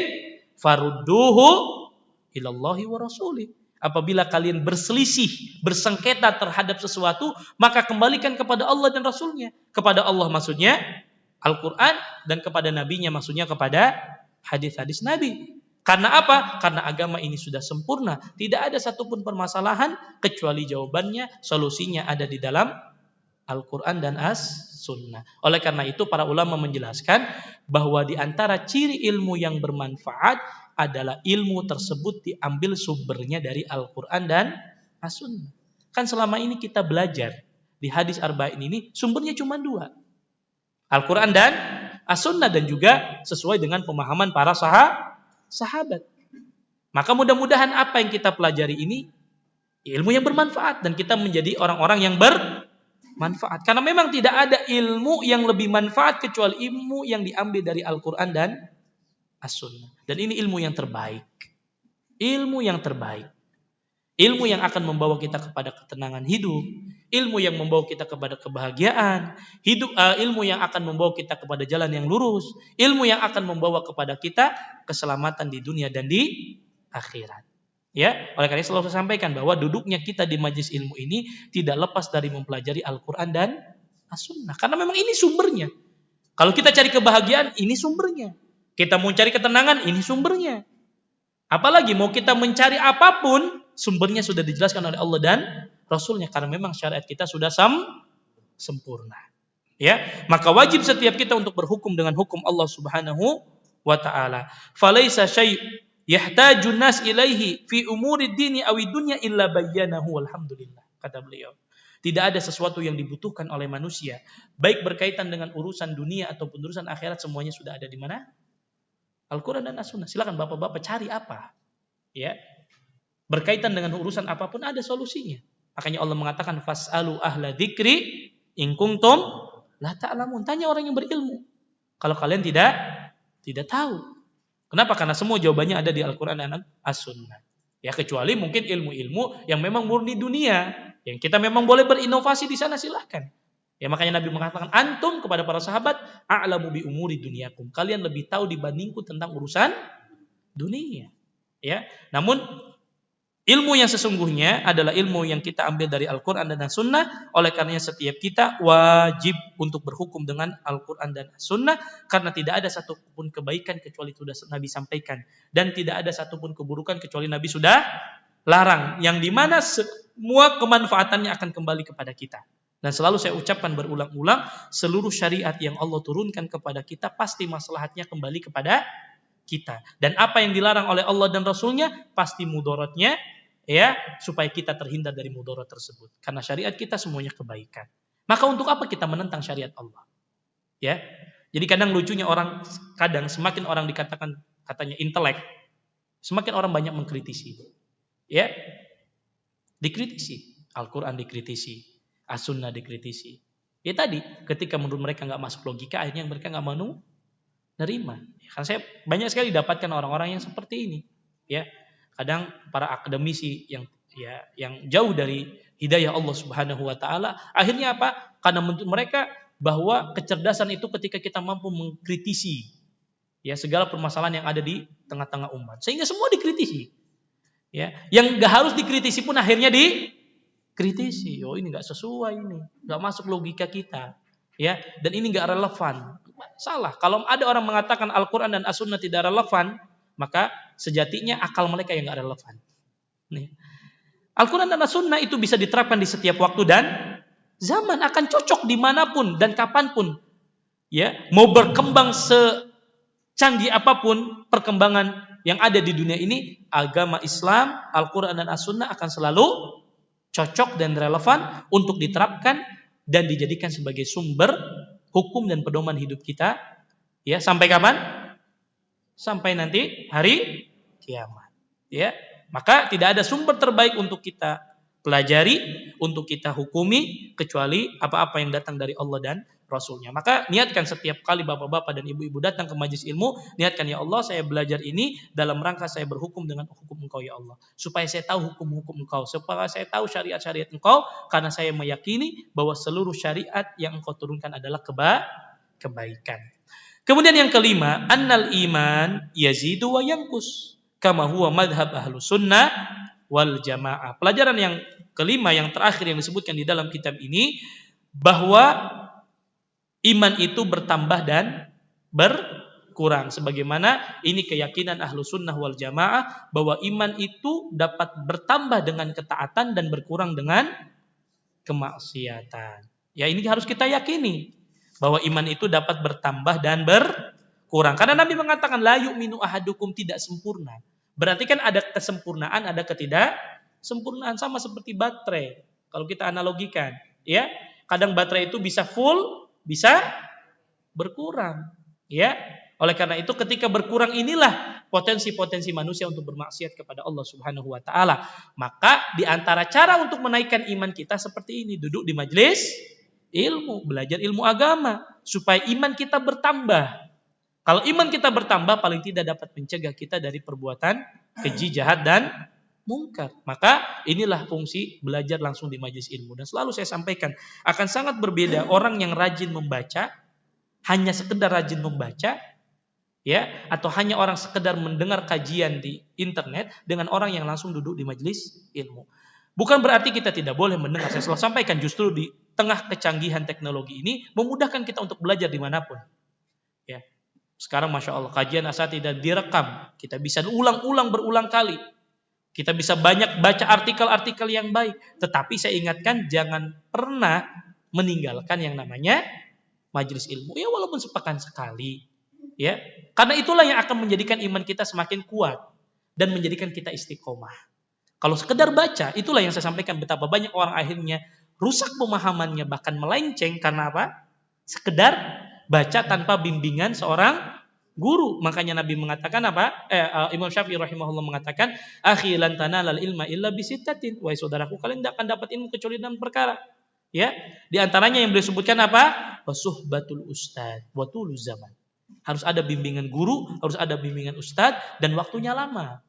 farudduhu ilallahi wa rasuli. Apabila kalian berselisih, bersengketa terhadap sesuatu, maka kembalikan kepada Allah dan Rasulnya. Kepada Allah maksudnya Al-Quran, dan kepada Nabinya maksudnya kepada hadis-hadis Nabi. Karena apa? Karena agama ini sudah sempurna. Tidak ada satupun permasalahan kecuali jawabannya, solusinya ada di dalam Al-Quran dan As-Sunnah. Oleh karena itu para ulama menjelaskan bahwa di antara ciri ilmu yang bermanfaat adalah ilmu tersebut diambil sumbernya dari Al-Quran dan As-Sunnah. Kan selama ini kita belajar di hadis arba'in ini sumbernya cuma dua. Al-Quran dan As-Sunnah, dan juga sesuai dengan pemahaman para sahabat. Maka mudah-mudahan apa yang kita pelajari ini ilmu yang bermanfaat dan kita menjadi orang-orang yang bermanfaat. Karena memang tidak ada ilmu yang lebih manfaat kecuali ilmu yang diambil dari Al-Quran dan As-Sunnah. Dan ini ilmu yang terbaik. ilmu yang terbaik. Ilmu yang akan membawa kita kepada ketenangan hidup, ilmu yang membawa kita kepada kebahagiaan, ilmu yang akan membawa kita kepada jalan yang lurus, ilmu yang akan membawa kepada kita keselamatan di dunia dan di akhirat. Ya, oleh karena itu selalu saya sampaikan bahwa duduknya kita di majelis ilmu ini tidak lepas dari mempelajari Al-Qur'an dan As-Sunnah. Karena memang ini sumbernya. Kalau kita cari kebahagiaan, ini sumbernya. Kita mau cari ketenangan, ini sumbernya. Apalagi mau kita mencari apapun, sumbernya sudah dijelaskan oleh Allah dan Rasulnya. Karena memang syariat kita sudah sempurna. Ya, maka wajib setiap kita untuk berhukum dengan hukum Allah Subhanahu wa taala. Falaisa syai' yahtajun nas ilaihi fi umuri dini awi dunya illa bayyanahu alhamdulillah. Kata beliau. Tidak ada sesuatu yang dibutuhkan oleh manusia, baik berkaitan dengan urusan dunia ataupun urusan akhirat, semuanya sudah ada di mana? Al-Quran dan As-Sunnah. Silakan bapak-bapak cari apa. Ya. Berkaitan dengan urusan apapun ada solusinya. Makanya Allah mengatakan fas'alu ahla dzikri in kuntum la ta'lamun. Tanya orang yang berilmu. Kalau kalian tidak tahu. Kenapa? Karena semua jawabannya ada di Al-Quran dan As-Sunnah. Ya, kecuali mungkin ilmu-ilmu yang memang murni dunia, yang kita memang boleh berinovasi di sana, silahkan. Ya, makanya Nabi mengatakan antum kepada para sahabat a'lamu bi umuri dunyakum. Kalian lebih tahu dibandingku tentang urusan dunia. Ya, namun ilmu yang sesungguhnya adalah ilmu yang kita ambil dari Al-Quran dan As-Sunnah. Oleh karenanya setiap kita wajib untuk berhukum dengan Al-Quran dan As-Sunnah. Karena tidak ada satupun kebaikan kecuali sudah Nabi sampaikan. Dan tidak ada satupun keburukan kecuali Nabi sudah larang. Yang dimana semua kemanfaatannya akan kembali kepada kita. Dan selalu saya ucapkan berulang-ulang, seluruh syariat yang Allah turunkan kepada kita pasti maslahatnya kembali kepada kita. Dan apa yang dilarang oleh Allah dan Rasulnya pasti mudaratnya, ya, supaya kita terhindar dari mudarat tersebut. Karena syariat kita semuanya kebaikan. Maka untuk apa kita menentang syariat Allah? Ya. Jadi kadang lucunya semakin orang dikatakan katanya intelek, semakin orang banyak mengkritisi. Ya. Dikritisi, Al-Quran dikritisi, As-Sunnah dikritisi. Ya tadi, ketika menurut mereka nggak masuk logika, akhirnya mereka nggak mau nerima. Karena saya banyak sekali dapatkan orang-orang yang seperti ini. Ya, kadang para akademisi yang jauh dari hidayah Allah Subhanahu wa taala, akhirnya apa? Karena menurut mereka bahwa kecerdasan itu ketika kita mampu mengkritisi ya segala permasalahan yang ada di tengah-tengah umat. Sehingga semua dikritisi. Ya, yang nggak harus dikritisi pun akhirnya dikritisi. Oh, ini nggak sesuai, ini nggak masuk logika kita. Ya, dan ini nggak relevan. Salah. Kalau ada orang mengatakan Al-Quran dan As-Sunnah tidak relevan, maka sejatinya akal mereka yang nggak relevan. Nih. Al-Quran dan As-Sunnah itu bisa diterapkan di setiap waktu dan zaman, akan cocok dimanapun dan kapanpun. Ya, mau berkembang secanggih apapun perkembangan yang ada di dunia ini, agama Islam, Al-Quran dan As-Sunnah akan selalu cocok dan relevan untuk diterapkan dan dijadikan sebagai sumber hukum dan pedoman hidup kita. Ya, sampai kapan? Sampai nanti hari kiamat. Ya, maka tidak ada sumber terbaik untuk kita pelajari, untuk kita hukumi kecuali apa-apa yang datang dari Allah dan Rasulnya. Maka niatkan setiap kali bapak-bapak dan ibu-ibu datang ke majelis ilmu, niatkan, ya Allah, saya belajar ini dalam rangka saya berhukum dengan hukum Engkau, ya Allah, supaya saya tahu hukum-hukum Engkau, supaya saya tahu syariat-syariat Engkau, karena saya meyakini bahwa seluruh syariat yang Engkau turunkan adalah kebaikan. Kemudian yang kelima, annal iman yazidu wa yanqus kama huwa madhab ahlus sunnah wal jamaah. Pelajaran yang kelima, yang terakhir yang disebutkan di dalam kitab ini, bahwa iman itu bertambah dan berkurang. Sebagaimana ini keyakinan ahlu sunnah wal jamaah, bahwa iman itu dapat bertambah dengan ketaatan dan berkurang dengan kemaksiatan. Ya, ini harus kita yakini, bahwa iman itu dapat bertambah dan berkurang. Karena Nabi mengatakan la yu'minu ahadukum, tidak sempurna. Berarti kan ada kesempurnaan, ada ketidaksempurnaan. Sama seperti baterai. Kalau kita analogikan, ya, kadang baterai itu bisa full, bisa berkurang, ya. Oleh karena itu ketika berkurang inilah potensi-potensi manusia untuk bermaksiat kepada Allah Subhanahu wa taala. Maka di antara cara untuk menaikkan iman kita seperti ini, duduk di majelis ilmu, belajar ilmu agama supaya iman kita bertambah. Kalau iman kita bertambah, paling tidak dapat mencegah kita dari perbuatan keji, jahat, dan mungkar. Maka inilah fungsi belajar langsung di majelis ilmu. Dan selalu saya sampaikan, akan sangat berbeda orang yang rajin membaca, hanya sekedar rajin membaca, ya, atau hanya orang sekedar mendengar kajian di internet, dengan orang yang langsung duduk di majelis ilmu. Bukan berarti kita tidak boleh mendengar. Saya selalu sampaikan, justru di tengah kecanggihan teknologi ini memudahkan kita untuk belajar dimanapun. Ya, sekarang masya Allah kajian asatidzah direkam, kita bisa ulang-ulang berulang kali. Kita bisa banyak baca artikel-artikel yang baik. Tetapi saya ingatkan, jangan pernah meninggalkan yang namanya majelis ilmu. Ya, walaupun sepekan sekali. Ya, karena itulah yang akan menjadikan iman kita semakin kuat dan menjadikan kita istiqomah. Kalau sekedar baca, itulah yang saya sampaikan, betapa banyak orang akhirnya rusak pemahamannya, bahkan melenceng karena apa? Sekedar baca tanpa bimbingan seorang guru. Makanya Nabi mengatakan apa? Imam Syafi'i rahimahullah mengatakan, "Akhi lan tanalal ilma illa bisittatin." Wahai saudaraku, kalian tidak akan dapat ilmu kecuali dengan perkara. Ya, di antaranya yang beliau sebutkan apa? Wasuhbatul ustad wa tulu zaman. Harus ada bimbingan guru, harus ada bimbingan ustadz, dan waktunya lama.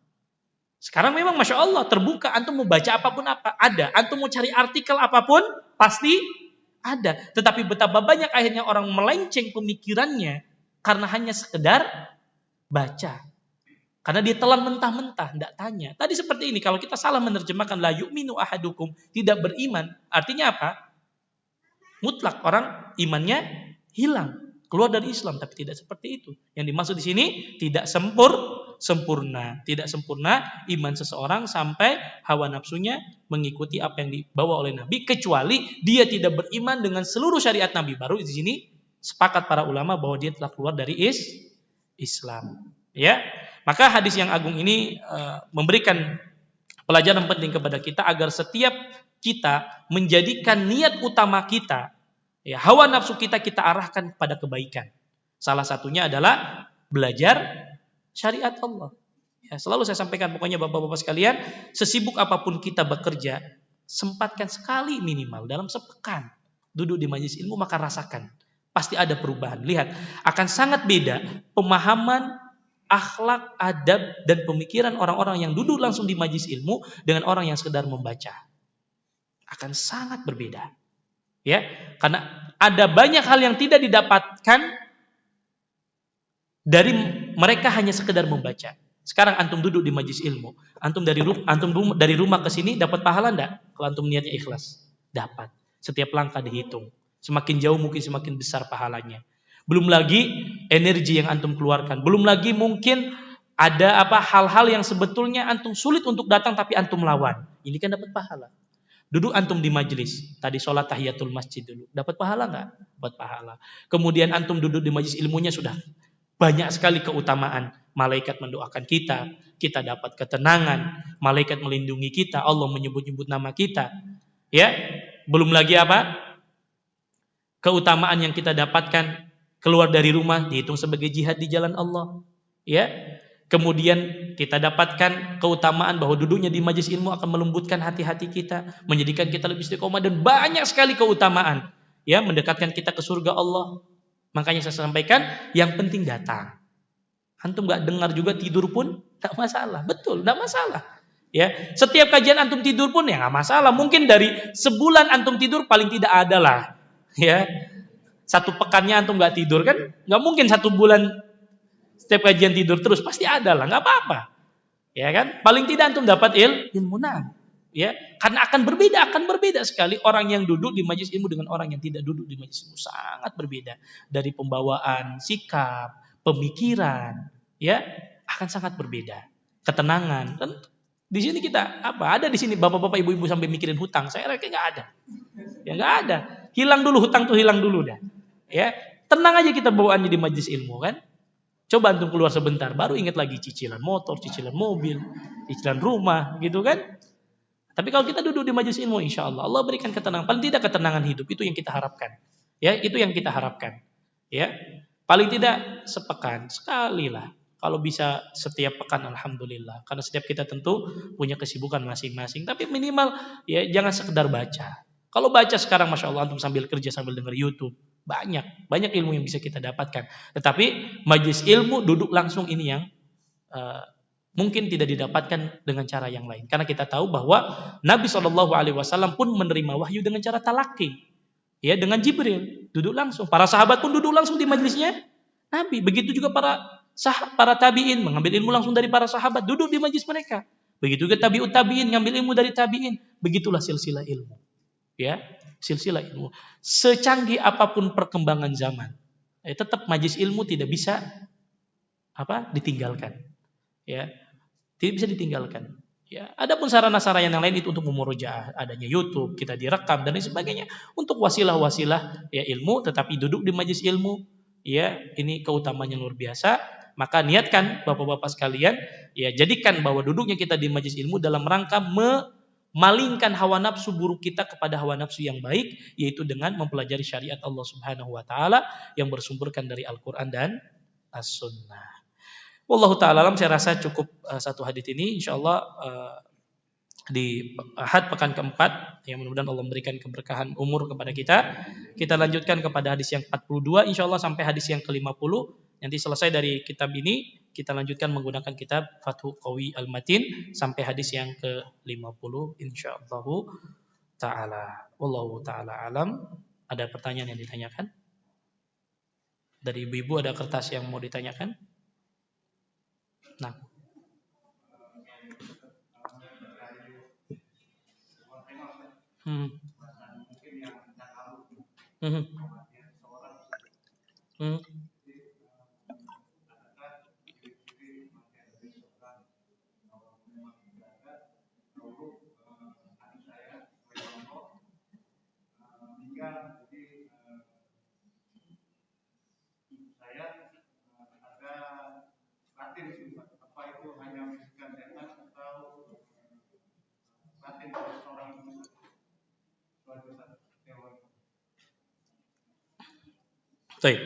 Sekarang memang Masya Allah terbuka, antum mau baca apapun ada. Antum mau cari artikel apapun, pasti ada. Tetapi betapa banyak akhirnya orang melenceng pemikirannya karena hanya sekedar baca. Karena dia telan mentah-mentah, tidak tanya. Tadi seperti ini, kalau kita salah menerjemahkan la yu'minu ahadukum, tidak beriman, artinya apa? Mutlak, orang imannya hilang, keluar dari Islam. Tapi tidak seperti itu. Yang dimaksud di sini tidak sempurna. Tidak sempurna iman seseorang sampai hawa nafsunya mengikuti apa yang dibawa oleh Nabi, kecuali dia tidak beriman dengan seluruh syariat Nabi. Baru di sini sepakat para ulama bahwa dia telah keluar dari Islam. Ya, maka hadis yang agung ini memberikan pelajaran penting kepada kita agar setiap kita menjadikan niat utama kita, ya, hawa nafsu kita arahkan kepada kebaikan. Salah satunya adalah belajar syariat Allah. Ya, selalu saya sampaikan, pokoknya bapak-bapak sekalian, sesibuk apapun kita bekerja, sempatkan sekali minimal dalam sepekan duduk di majelis ilmu, maka rasakan pasti ada perubahan. Lihat, akan sangat beda pemahaman, akhlak, adab, dan pemikiran orang-orang yang duduk langsung di majelis ilmu dengan orang yang sekedar membaca. Akan sangat berbeda. Ya, karena ada banyak hal yang tidak didapatkan dari mereka hanya sekedar membaca. Sekarang antum duduk di majelis ilmu, antum dari rumah ke sini dapat pahala enggak? Kalau antum niatnya ikhlas, dapat. Setiap langkah dihitung. Semakin jauh mungkin semakin besar pahalanya. Belum lagi energi yang antum keluarkan. Belum lagi mungkin ada hal-hal yang sebetulnya antum sulit untuk datang tapi antum lawan. Ini kan dapat pahala. Duduk antum di majelis, tadi sholat tahiyatul masjid dulu, dapat pahala nggak? Dapat pahala. Kemudian antum duduk di majelis ilmunya, sudah banyak sekali keutamaan. Malaikat mendoakan kita, kita dapat ketenangan, malaikat melindungi kita, Allah menyebut-nyebut nama kita. Ya, belum lagi keutamaan yang kita dapatkan keluar dari rumah dihitung sebagai jihad di jalan Allah. Ya. Kemudian kita dapatkan keutamaan bahwa duduknya di majelis ilmu akan melembutkan hati-hati kita, menjadikan kita lebih istiqomah, dan banyak sekali keutamaan, ya, mendekatkan kita ke surga Allah. Makanya saya sampaikan, yang penting datang. Antum nggak dengar juga tidur pun tak masalah, betul, nggak masalah. Ya, setiap kajian antum tidur pun ya nggak masalah. Mungkin dari sebulan antum tidur paling tidak ada lah, ya. Satu pekannya antum nggak tidur kan, nggak mungkin satu bulan setiap kajian tidur terus, pasti ada lah, nggak apa-apa, ya kan? Paling tidak antum dapat ilmu, ya, karena akan berbeda sekali orang yang duduk di majelis ilmu dengan orang yang tidak duduk di majelis ilmu, sangat berbeda dari pembawaan, sikap, pemikiran, ya, akan sangat berbeda, ketenangan. Dan di sini kita ada di sini bapak-bapak, ibu-ibu sampai mikirin hutang, saya rasa nggak ada, ya nggak ada, hilang dulu hutang tuh, hilang dulu dah, ya, tenang aja kita bawaannya di majelis ilmu kan. Coba antum keluar sebentar, baru ingat lagi cicilan motor, cicilan mobil, cicilan rumah, gitu kan? Tapi kalau kita duduk di majelis ilmu, insya Allah Allah berikan ketenangan. Paling tidak ketenangan hidup, itu yang kita harapkan. Ya, itu yang kita harapkan. Ya, paling tidak sepekan sekali lah. Kalau bisa setiap pekan, alhamdulillah. Karena setiap kita tentu punya kesibukan masing-masing. Tapi minimal ya jangan sekedar baca. Kalau baca sekarang, masya Allah, antum sambil kerja sambil dengar YouTube, Banyak ilmu yang bisa kita dapatkan. Tetapi majelis ilmu duduk langsung ini yang mungkin tidak didapatkan dengan cara yang lain. Karena kita tahu bahwa Nabi SAW pun menerima wahyu dengan cara talaki, ya, dengan Jibril, duduk langsung. Para sahabat pun duduk langsung di majelisnya Nabi. Begitu juga para tabiin mengambil ilmu langsung dari para sahabat, duduk di majelis mereka. Begitu juga tabiut tabiin ngambil ilmu dari tabiin. Begitulah silsilah ilmu. Ya, silsilah ilmu. Secanggih apapun perkembangan zaman, tetap majelis ilmu tidak bisa ditinggalkan. Ya, tidak bisa ditinggalkan. Ya, adapun sarana-sarana yang lain itu untuk memurojaah, adanya YouTube, kita direkam dan lain sebagainya untuk wasilah-wasilah ya ilmu, tetapi duduk di majelis ilmu, ya, ini keutamanya luar biasa. Maka niatkan Bapak-bapak sekalian, ya, jadikan bahwa duduknya kita di majelis ilmu dalam rangka memalingkan hawa nafsu buruk kita kepada hawa nafsu yang baik, yaitu dengan mempelajari syariat Allah Subhanahu wa taala yang bersumberkan dari Al-Qur'an dan As-Sunnah. Wallahu ta'ala alam, saya rasa cukup satu hadits ini, insyaallah di Ahad pekan keempat, yang mudah-mudahan Allah memberikan keberkahan umur kepada kita. Kita lanjutkan kepada hadis yang 42 insyaallah sampai hadis yang ke-50. Nanti selesai dari kitab ini kita lanjutkan menggunakan kitab Fathul Qawi Al-Matin sampai hadis yang ke-50 insyaallah taala. Wallahu taala alam. Ada pertanyaan yang ditanyakan? Dari ibu-ibu ada kertas yang mau ditanyakan? Nah. Baik.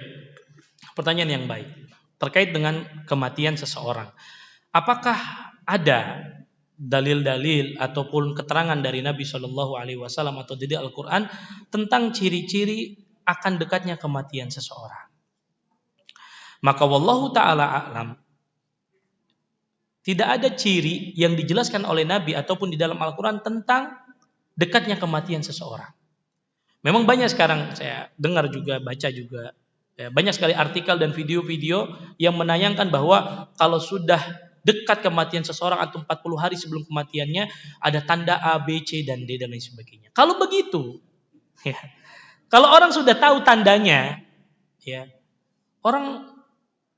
Pertanyaan yang baik terkait dengan kematian seseorang. Apakah ada dalil-dalil ataupun keterangan dari Nabi Shallallahu Alaihi Wasallam atau dari Al-Quran tentang ciri-ciri akan dekatnya kematian seseorang? Maka wallahu taala a'lam, tidak ada ciri yang dijelaskan oleh Nabi ataupun di dalam Al-Quran tentang dekatnya kematian seseorang. Memang banyak sekarang saya dengar juga, baca juga, ya, banyak sekali artikel dan video-video yang menayangkan bahwa kalau sudah dekat kematian seseorang atau 40 hari sebelum kematiannya ada tanda A, B, C, dan D dan lain sebagainya. Kalau begitu, ya, kalau orang sudah tahu tandanya, ya, orang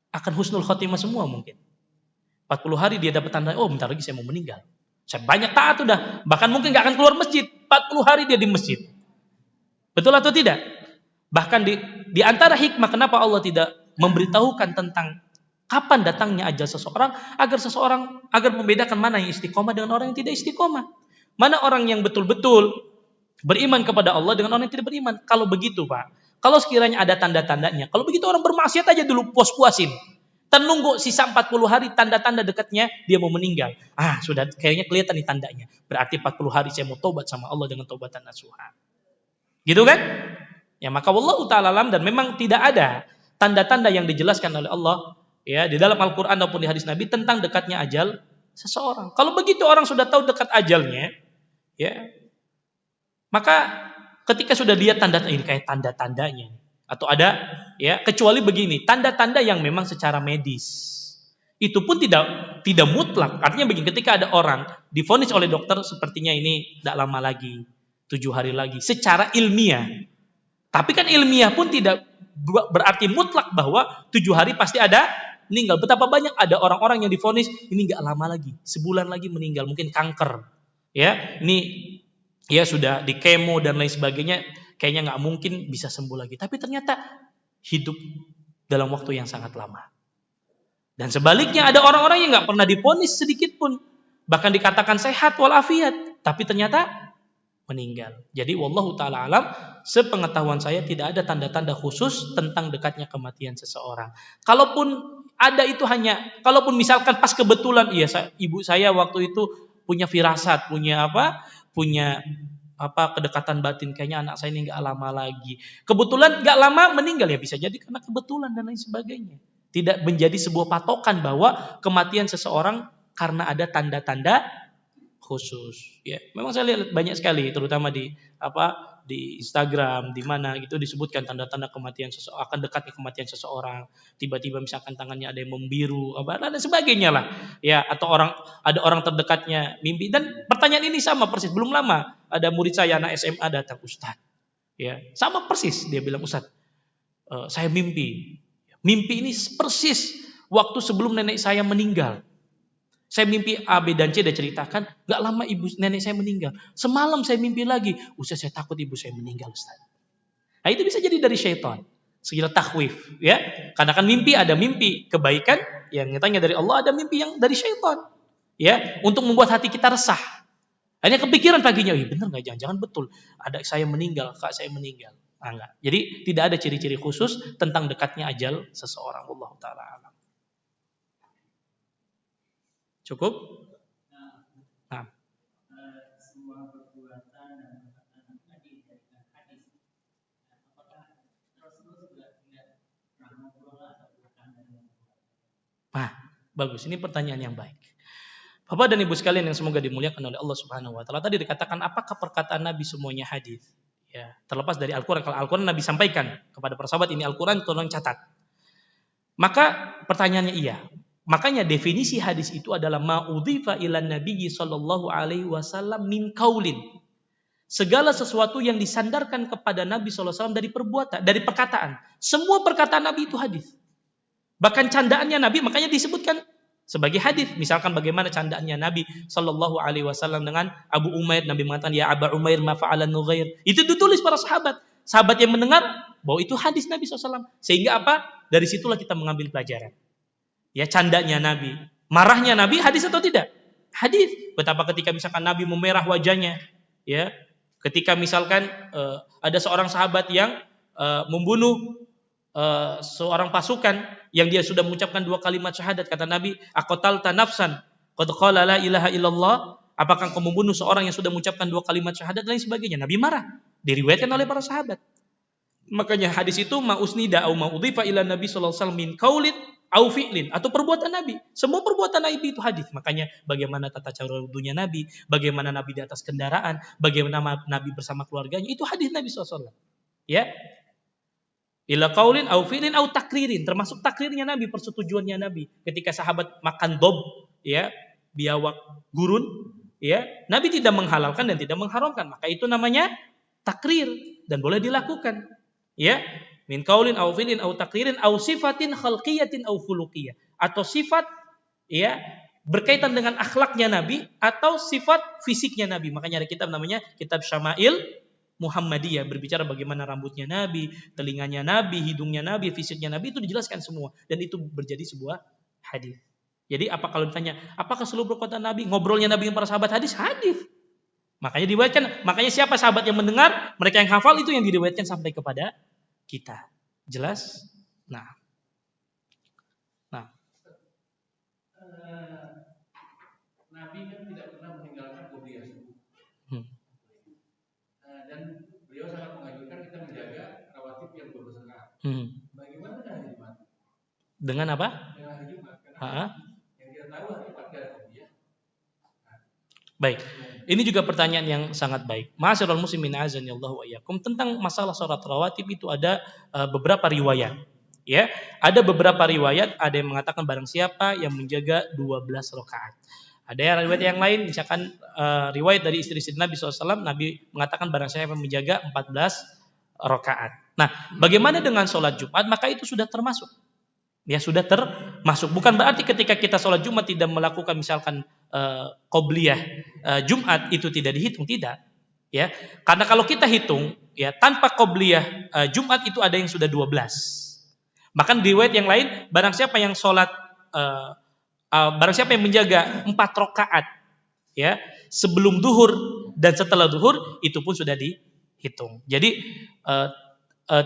akan husnul khotimah semua mungkin. 40 hari dia dapat tanda, oh bentar lagi saya mau meninggal. Saya banyak taat udah, bahkan mungkin gak akan keluar masjid. 40 hari dia di masjid. Betul atau tidak? Bahkan di antara hikmah kenapa Allah tidak memberitahukan tentang kapan datangnya ajal seseorang, agar membedakan mana yang istiqomah dengan orang yang tidak istiqomah. Mana orang yang betul-betul beriman kepada Allah dengan orang yang tidak beriman. Kalau begitu Pak, kalau sekiranya ada tanda-tandanya, kalau begitu orang bermaksiat aja dulu puas-puasin. Dan nunggu sisa 40 hari tanda-tanda dekatnya dia mau meninggal. Sudah kayaknya kelihatan nih tandanya. Berarti 40 hari saya mau tobat sama Allah dengan taubatan nasuha. Gitu kan? Ya, maka wallahu ta'ala alam, dan memang tidak ada tanda-tanda yang dijelaskan oleh Allah ya di dalam Al-Qur'an maupun di hadis Nabi tentang dekatnya ajal seseorang. Kalau begitu orang sudah tahu dekat ajalnya, ya. Maka ketika sudah lihat tanda ini kayak tanda-tandanya atau ada ya, kecuali begini, tanda-tanda yang memang secara medis. Itu pun tidak mutlak. Artinya begini, ketika ada orang divonis oleh dokter sepertinya ini tidak lama lagi, 7 hari lagi, secara ilmiah. Tapi kan ilmiah pun tidak berarti mutlak bahwa 7 hari pasti ada meninggal. Betapa banyak ada orang-orang yang divonis ini nggak lama lagi, sebulan lagi meninggal, mungkin kanker. Ya, ini ya sudah di kemo dan lain sebagainya, kayaknya nggak mungkin bisa sembuh lagi. Tapi ternyata hidup dalam waktu yang sangat lama. Dan sebaliknya ada orang-orang yang nggak pernah divonis sedikit pun, bahkan dikatakan sehat walafiat, tapi ternyata meninggal. Jadi wallahu ta'ala alam, sepengetahuan saya tidak ada tanda-tanda khusus tentang dekatnya kematian seseorang. Kalaupun ada itu hanya, kalaupun misalkan pas kebetulan, ibu saya waktu itu punya firasat, punya kedekatan batin, kayaknya anak saya ini nggak lama lagi. Kebetulan nggak lama meninggal, ya bisa jadi karena kebetulan dan lain sebagainya. Tidak menjadi sebuah patokan bahwa kematian seseorang karena ada tanda-tanda khusus. Ya, memang saya lihat banyak sekali, terutama di Instagram, di mana gitu disebutkan tanda-tanda kematian seseorang, akan dekatnya kematian seseorang. Tiba-tiba misalkan tangannya ada yang membiru, dan sebagainya lah. Ya, atau ada orang terdekatnya mimpi. Dan pertanyaan ini sama persis. Belum lama ada murid saya anak SMA datang, Ustaz. Ya, sama persis dia bilang, Ustaz, saya mimpi. Mimpi ini persis waktu sebelum nenek saya meninggal. Saya mimpi A, B, dan C, dia ceritakan. Gak lama nenek saya meninggal. Semalam saya mimpi lagi. Ustaz, saya takut ibu saya meninggal, Ustaz. Nah, itu bisa jadi dari syaitan. Segala takhwif. Ya. Karena kan mimpi, ada mimpi kebaikan. Yang nyatanya dari Allah, ada mimpi yang dari syaitan. Ya. Untuk membuat hati kita resah. Hanya kepikiran paginya. Bener gak? Jangan-jangan betul. Ada saya meninggal, kak saya meninggal. Nah, enggak. Jadi tidak ada ciri-ciri khusus tentang dekatnya ajal seseorang. Wallahu ta'ala alam. Cukup? Nah. Semua perbuatan dan perkataan tadi dengan hadis, apakah Rasulullah juga tidak pernah ngobrol atau bercanda dengan? Bagus. Ini pertanyaan yang baik. Bapak dan Ibu sekalian yang semoga dimuliakan oleh Allah Subhanahu wa taala. Tadi dikatakan apakah perkataan Nabi semuanya hadis? Ya, terlepas dari Al-Qur'an. Kalau Al-Qur'an Nabi sampaikan kepada para sahabat, ini Al-Qur'an, tolong catat. Maka pertanyaannya iya. Makanya definisi hadis itu adalah ma'udhifa ilan nabiyyi sallallahu alaihi wasallam min qaulin. Segala sesuatu yang disandarkan kepada Nabi sallallahu alaihi wasallam dari perbuatan, dari perkataan. Semua perkataan Nabi itu hadis. Bahkan candaannya Nabi makanya disebutkan sebagai hadis. Misalkan bagaimana candaannya Nabi sallallahu alaihi wasallam dengan Abu Umair. Nabi mengatakan, "Ya Aba Umair ma fa'alan Nughair." Itu ditulis para sahabat. Sahabat yang mendengar bahwa itu hadis Nabi SAW. Sehingga apa? Dari situlah kita mengambil pelajaran. Ya, candanya Nabi, marahnya Nabi, hadis atau tidak? Hadis. Betapa ketika misalkan Nabi memerah wajahnya, ya, ketika misalkan ada seorang sahabat yang membunuh seorang pasukan yang dia sudah mengucapkan 2 kalimat syahadat, kata Nabi, aqatalta nafsan qad qala la ilaha illallah, apakah kau membunuh seorang yang sudah mengucapkan 2 kalimat syahadat dan lain sebagainya. Nabi marah, diriwayatkan oleh para sahabat. Makanya hadis itu ma'usnida au ma'udhifa ila Nabi sallallahu alaihi wasallam min qaulin au fi'lin, atau perbuatan Nabi. Semua perbuatan Nabi itu hadis. Makanya bagaimana tata cara wudunya Nabi, bagaimana Nabi di atas kendaraan, bagaimana Nabi bersama keluarganya, itu hadis Nabi SAW. Ya. Ila qaulin au fi'lin au takririn, termasuk takrirnya Nabi, persetujuannya Nabi. Ketika sahabat makan dob, ya, biawak gurun, ya, Nabi tidak menghalalkan dan tidak mengharamkan, maka itu namanya takrir dan boleh dilakukan. Ya. Min qaulin au fi'lin au takririn au sifatin khalqiyatin au khuluqiyah, atau sifat, ya, berkaitan dengan akhlaknya Nabi atau sifat fisiknya Nabi. Makanya ada kitab namanya Kitab Syama'il Muhammadiyah, berbicara bagaimana rambutnya Nabi, telinganya Nabi, hidungnya Nabi, fisiknya Nabi, itu dijelaskan semua dan itu menjadi sebuah hadis. Jadi apa kalau ditanya, apakah seluruh perkataan Nabi, ngobrolnya Nabi dengan para sahabat hadis? Hadis. Makanya diriwayatkan, makanya siapa sahabat yang mendengar, mereka yang hafal, itu yang diriwayatkan sampai kepada kita. Jelas? Nah. Nabi kan tidak pernah meninggalkan qobliyah subuh. Dan beliau sangat menganjurkan kita menjaga rawatib yang berbesar. Bagaimana dengan hari Jumat? Dengan apa? Dengan hari Jumat. Karena yang kita tahu hari Jumat tidak ada qobliyah. Baik. Ini juga pertanyaan yang sangat baik. Ma'asyiral muslimin azanillahu wa iyyakum, tentang masalah salat rawatib itu ada beberapa riwayat. Ya, ada beberapa riwayat, ada yang mengatakan barang siapa yang menjaga 12 rakaat. Ada yang riwayat yang lain, misalkan riwayat dari istri-istri Nabi SAW, Nabi mengatakan barang siapa yang menjaga 14 rakaat. Nah, bagaimana dengan sholat Jumat? Maka itu sudah termasuk. Ya, sudah termasuk. Bukan berarti ketika kita sholat Jumat tidak melakukan misalkan qobliyah Jumat itu tidak dihitung, tidak. Ya, karena kalau kita hitung, ya, tanpa qobliyah Jumat itu ada yang sudah 12. Bahkan di riwayat yang lain, barang siapa yang sholat, barang siapa yang menjaga 4 rakaat, ya, sebelum duhur dan setelah duhur, itu pun sudah dihitung. Jadi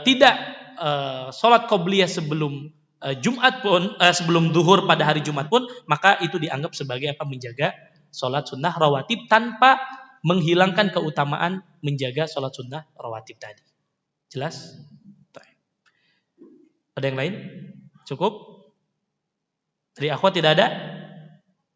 tidak sholat qobliyah sebelum Jumat pun, sebelum duhur pada hari Jumat pun, maka itu dianggap sebagai apa, menjaga sholat sunnah rawatib tanpa menghilangkan keutamaan menjaga sholat sunnah rawatib tadi. Jelas? Ada yang lain? Cukup? Dari akhwat tidak ada?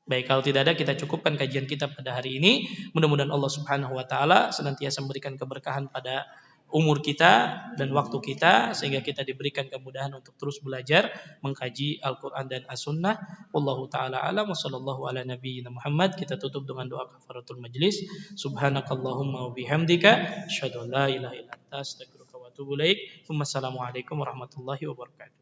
Baik, kalau tidak ada kita cukupkan kajian kita pada hari ini. Mudah-mudahan Allah Subhanahu wa taala senantiasa memberikan keberkahan pada umur kita dan waktu kita sehingga kita diberikan kemudahan untuk terus belajar mengkaji Al-Qur'an dan As-Sunnah. Wallahu taala alam wa sallallahu ala nabiyyina Muhammad. Kita tutup dengan doa kafaratul majlis. Subhanakallahumma wa bihamdika asyhadu an la ilaha illa anta astaghfiruka wa atubu ilaik. Wassalamualaikum warahmatullahi wabarakatuh.